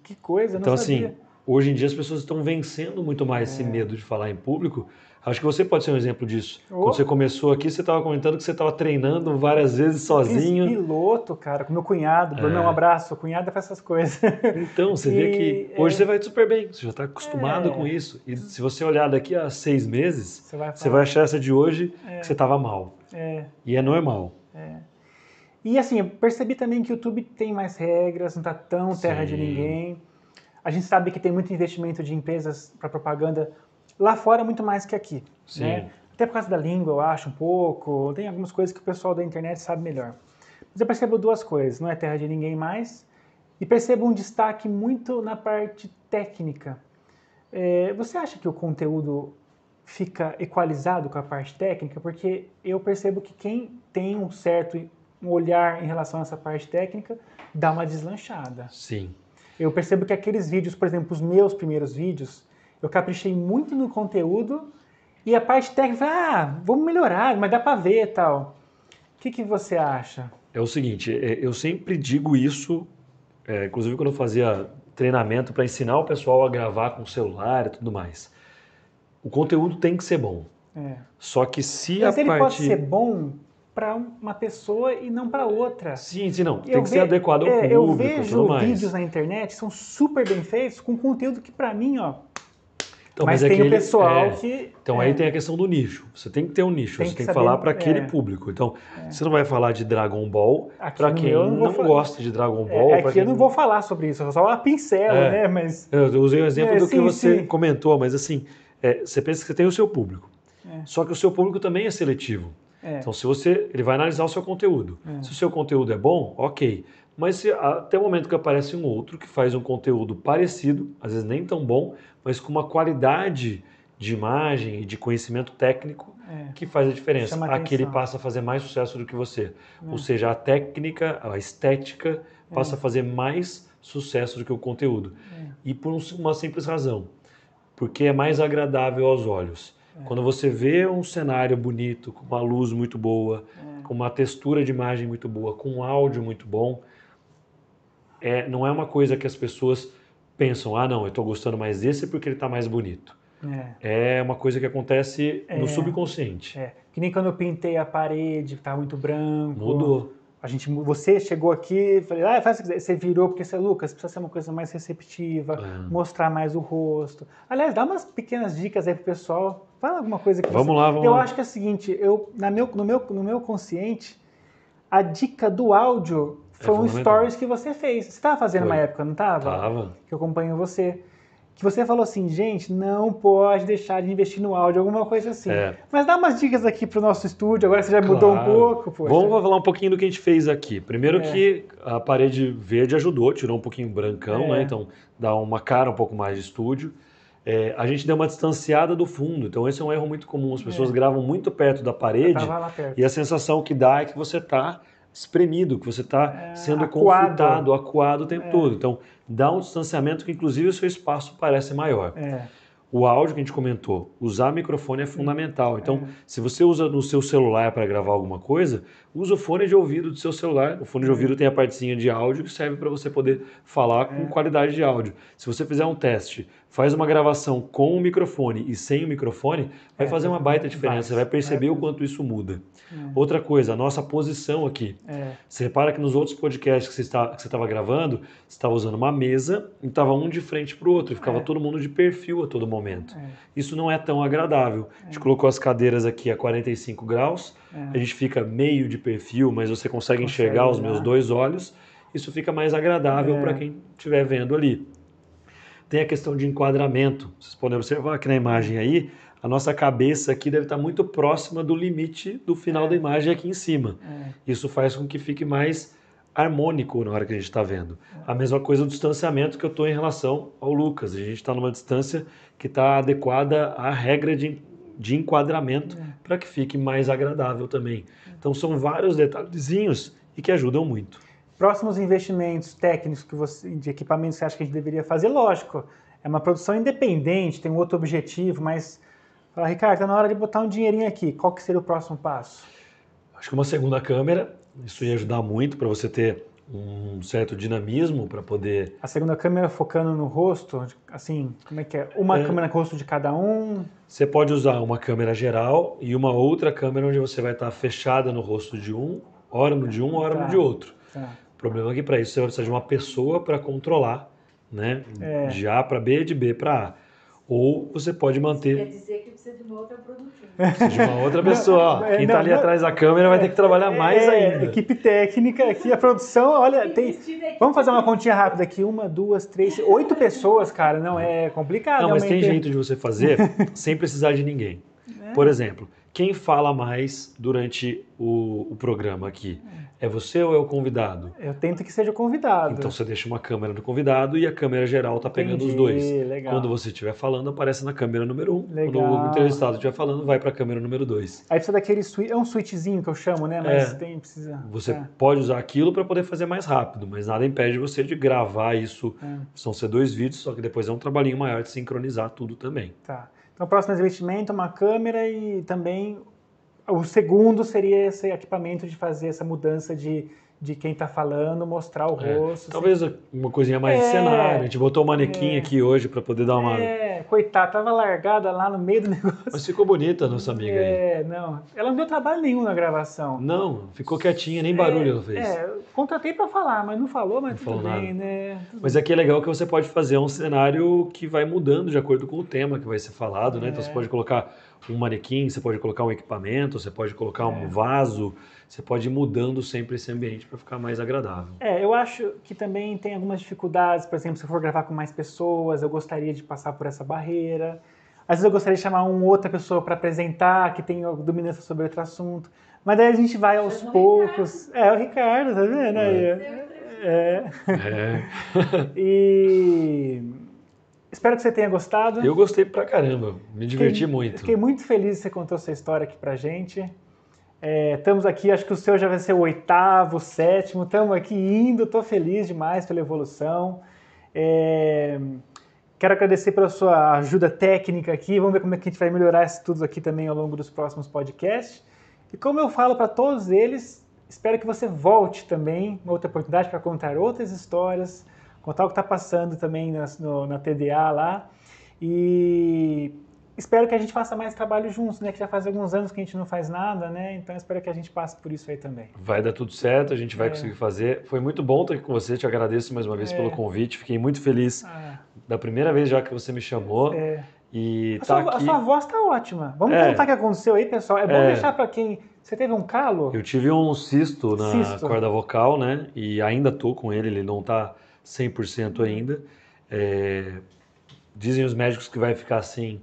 que coisa, então, não sabia. Assim, hoje em dia as pessoas estão vencendo muito mais esse medo de falar em público. Acho que você pode ser um exemplo disso. Quando você começou aqui, você estava comentando que você estava treinando várias vezes sozinho. Fiz piloto, cara, com meu cunhado. Bruno, um abraço. O cunhado faz essas coisas. Então, você vê que hoje você vai super bem. Você já está acostumado com isso. E se você olhar daqui a 6 meses, você vai achar essa de hoje que você estava mal. E é normal. E assim, eu percebi também que o YouTube tem mais regras, não está tão terra de ninguém. A gente sabe que tem muito investimento de empresas para propaganda lá fora, muito mais que aqui. Né? Até por causa da língua, eu acho, um pouco. Tem algumas coisas que o pessoal da internet sabe melhor. Mas eu percebo duas coisas. Não é terra de ninguém mais. E percebo um destaque muito na parte técnica. Você acha que o conteúdo fica equalizado com a parte técnica? Porque eu percebo que quem tem um certo olhar em relação a essa parte técnica dá uma deslanchada. Sim. Eu percebo que aqueles vídeos, por exemplo, os meus primeiros vídeos, eu caprichei muito no conteúdo e a parte técnica, vamos melhorar, mas dá para ver e tal. O que você acha? É o seguinte, eu sempre digo isso, inclusive quando eu fazia treinamento para ensinar o pessoal a gravar com o celular e tudo mais. O conteúdo tem que ser bom. Só que mas ele pode ser bom para uma pessoa e não para outra. Sim, não. Tem que ser adequado ao público. Eu vejo vídeos na internet que são super bem feitos, com conteúdo que para mim, então, mas tem o pessoal que... Então aí tem a questão do nicho. Você tem que ter um nicho, você tem que falar para aquele público. Então, você não vai falar de Dragon Ball para quem não gosta de Dragon Ball. Aqui eu não vou falar sobre isso, eu só uma pincela, né? Mas... Eu usei o exemplo do que você comentou, mas assim, você pensa que você tem o seu público. Só que o seu público também é seletivo. Então, ele vai analisar o seu conteúdo. Se o seu conteúdo é bom, ok. Mas até o momento que aparece um outro que faz um conteúdo parecido, às vezes nem tão bom, mas com uma qualidade de imagem e de conhecimento técnico que faz a diferença. Aquele passa a fazer mais sucesso do que você. Ou seja, a técnica, a estética passa a fazer mais sucesso do que o conteúdo. E por uma simples razão. Porque é mais agradável aos olhos. Quando você vê um cenário bonito, com uma luz muito boa, com uma textura de imagem muito boa, com um áudio muito bom, não é uma coisa que as pessoas pensam, não, eu estou gostando mais desse porque ele está mais bonito. É uma coisa que acontece no subconsciente. Que nem quando eu pintei a parede, estava muito branco. Mudou. Você chegou aqui, falei, faz o que quiser. Você virou, porque você, Lucas, precisa ser uma coisa mais receptiva, mostrar mais o rosto. Aliás, dá umas pequenas dicas aí pro pessoal. Fala alguma coisa que vamos lá. Eu acho que é o seguinte, no meu consciente, a dica do áudio foi um stories que você fez. Você estava fazendo uma época, não estava? Estava. Que eu acompanho você. Que você falou assim, gente, não pode deixar de investir no áudio, alguma coisa assim. Mas dá umas dicas aqui pro nosso estúdio, agora você já mudou um pouco. Poxa. Vamos falar um pouquinho do que a gente fez aqui. Primeiro que a parede verde ajudou, tirou um pouquinho brancão, né? Então dá uma cara um pouco mais de estúdio. A gente deu uma distanciada do fundo, então esse é um erro muito comum. As pessoas gravam muito perto da parede e a sensação que dá é que você está espremido, que você está sendo conflitado, acuado o tempo todo. Então, dá um distanciamento que, inclusive, o seu espaço parece maior. O áudio que a gente comentou, usar microfone é fundamental. Então, se você usa no seu celular para gravar alguma coisa, usa o fone de ouvido do seu celular. O fone de ouvido tem a partezinha de áudio que serve para você poder falar com qualidade de áudio. Se você fizer um teste faz uma gravação com o microfone e sem o microfone, vai fazer uma baita diferença, você vai perceber o quanto isso muda. Outra coisa, a nossa posição aqui. Você repara que nos outros podcasts que você estava gravando, você estava usando uma mesa e estava um de frente para o outro, e ficava todo mundo de perfil a todo momento. Isso não é tão agradável. A gente colocou as cadeiras aqui a 45 graus, a gente fica meio de perfil, mas você consegue enxergar os meus 2 olhos, isso fica mais agradável para quem estiver vendo ali. Tem a questão de enquadramento. Vocês podem observar aqui na imagem aí, a nossa cabeça aqui deve estar muito próxima do limite do final da imagem aqui em cima. Isso faz com que fique mais harmônico na hora que a gente está vendo. A mesma coisa do distanciamento que eu estou em relação ao Lucas. A gente está numa distância que está adequada à regra de enquadramento para que fique mais agradável também. Então são vários detalhezinhos e que ajudam muito. Próximos investimentos técnicos de equipamentos que você acha que a gente deveria fazer? Lógico, é uma produção independente, tem um outro objetivo, mas... Fala, Ricardo, está na hora de botar um dinheirinho aqui. Qual que seria o próximo passo? Acho que uma segunda câmera, isso ia ajudar muito para você ter um certo dinamismo para poder... A segunda câmera focando no rosto, assim, como é que é? Uma câmera no rosto de cada um? Você pode usar uma câmera geral e uma outra câmera onde você vai estar fechada no rosto de um, hora no de um, hora no de outro. O problema é que para isso você vai precisar de uma pessoa para controlar, né? De A para B, de B para A. Ou você pode manter... Quer dizer que precisa de uma outra produtora. Precisa de uma outra pessoa. Quem está ali atrás da câmera vai ter que trabalhar mais ainda. Equipe técnica aqui, a produção, olha, tem... Vamos fazer uma continha rápida aqui. 1, 2, 3, 8 pessoas, cara. Não, é complicado. Não, mas tem jeito de você fazer sem precisar de ninguém. Por exemplo, quem fala mais durante o programa aqui? É você ou é o convidado? Eu tento que seja o convidado. Então você deixa uma câmera do convidado e a câmera geral está pegando os dois. Legal. Quando você estiver falando, aparece na câmera número 1. Legal. Quando o entrevistado estiver falando, vai para a câmera número 2. Aí precisa daquele switch, é um switchzinho que eu chamo, né? Mas precisa... Você pode usar aquilo para poder fazer mais rápido, mas nada impede você de gravar isso. São ser 2 vídeos, só que depois é um trabalhinho maior de sincronizar tudo também. Tá. Então, o próximo investimento, uma câmera e também... O segundo seria esse equipamento de fazer essa mudança de quem está falando, mostrar o rosto. Talvez uma coisinha mais de cenário. A gente botou o manequim aqui hoje para poder dar uma... Coitada, tava largada lá no meio do negócio. Mas ficou bonita a nossa amiga aí. Não. Ela não deu trabalho nenhum na gravação. Não, ficou quietinha, nem barulho ela fez. Contratei para falar, mas não falou, mas tudo bem, né? Mas aqui é legal que você pode fazer um cenário que vai mudando de acordo com o tema que vai ser falado, né? Então você pode colocar um manequim, você pode colocar um equipamento, você pode colocar um vaso, você pode ir mudando sempre esse ambiente para ficar mais agradável. Eu acho que também tem algumas dificuldades, por exemplo, se eu for gravar com mais pessoas, eu gostaria de passar por essa barreira. Às vezes eu gostaria de chamar uma outra pessoa para apresentar, que tem dominância sobre outro assunto. Mas daí a gente vai aos poucos. O Ricardo, tá vendo aí? E... Espero que você tenha gostado. Eu gostei pra caramba, me diverti muito. Fiquei muito feliz que você contou sua história aqui pra gente. Estamos aqui, acho que o seu já vai ser o 8º, 7º, estamos aqui indo, estou feliz demais pela evolução. Quero agradecer pela sua ajuda técnica aqui, vamos ver como é que a gente vai melhorar isso tudo aqui também ao longo dos próximos podcasts. E como eu falo para todos eles, espero que você volte também, uma outra oportunidade para contar outras histórias, contar o que está passando também na TDA lá. E espero que a gente faça mais trabalho juntos, né? Que já faz alguns anos que a gente não faz nada, né? Então espero que a gente passe por isso aí também. Vai dar tudo certo, a gente vai conseguir fazer. Foi muito bom estar aqui com você, te agradeço mais uma vez pelo convite. Fiquei muito feliz da primeira vez já que você me chamou. E a sua voz tá ótima. Vamos contar o que aconteceu aí, pessoal. É bom deixar para quem... Você teve um calo? Eu tive um cisto na corda vocal, né? E ainda tô com ele não tá 100% ainda. Dizem os médicos que vai ficar assim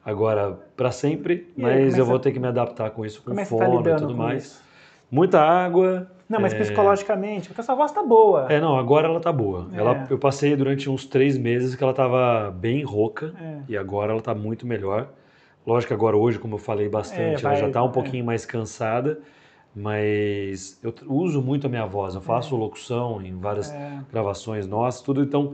agora para sempre, mas eu vou ter que me adaptar com isso, com fono e tudo mais. Isso? Muita água. Não, mas psicologicamente, porque a sua voz tá boa. Não, agora ela tá boa. Eu passei durante uns 3 meses que ela tava bem rouca e agora ela tá muito melhor. Lógico que agora hoje, como eu falei bastante, ela já tá um pouquinho mais cansada, mas eu uso muito a minha voz. Eu faço locução em várias gravações nossas, tudo, então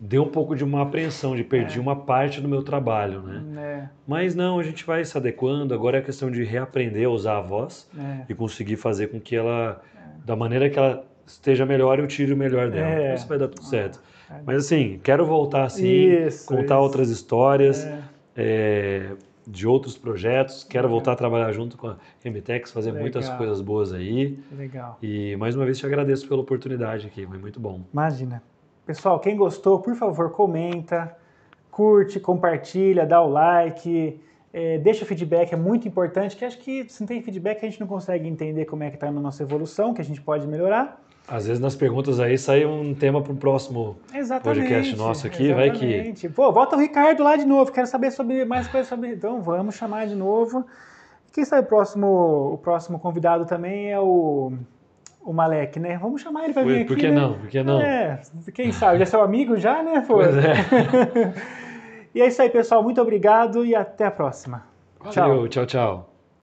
deu um pouco de uma apreensão, de perder uma parte do meu trabalho, né? Mas não, a gente vai se adequando, agora é questão de reaprender a usar a voz e conseguir fazer com que ela, da maneira que ela esteja melhor, eu tire o melhor dela. Isso vai dar tudo certo. Mas assim, quero voltar sim, contar outras histórias de outros projetos. Quero voltar a trabalhar junto com a Remitex, fazer muitas coisas boas aí. Legal. E mais uma vez te agradeço pela oportunidade aqui, foi muito bom. Imagina. Pessoal, quem gostou, por favor, comenta, curte, compartilha, dá o like, deixa o feedback, é muito importante, que acho que se não tem feedback a gente não consegue entender como é que está na nossa evolução, que a gente pode melhorar. Às vezes nas perguntas aí sai um tema para o próximo podcast nosso aqui, vai que... Pô, volta o Ricardo lá de novo, quero saber mais coisas sobre... Então vamos chamar de novo. Quem sabe o próximo convidado também é o Malek, né? Vamos chamar ele para vir aqui, Por que não? Por que não? Quem sabe, já é seu amigo já, né? Pois é. E é isso aí, pessoal. Muito obrigado e até a próxima. Valeu, tchau, tchau.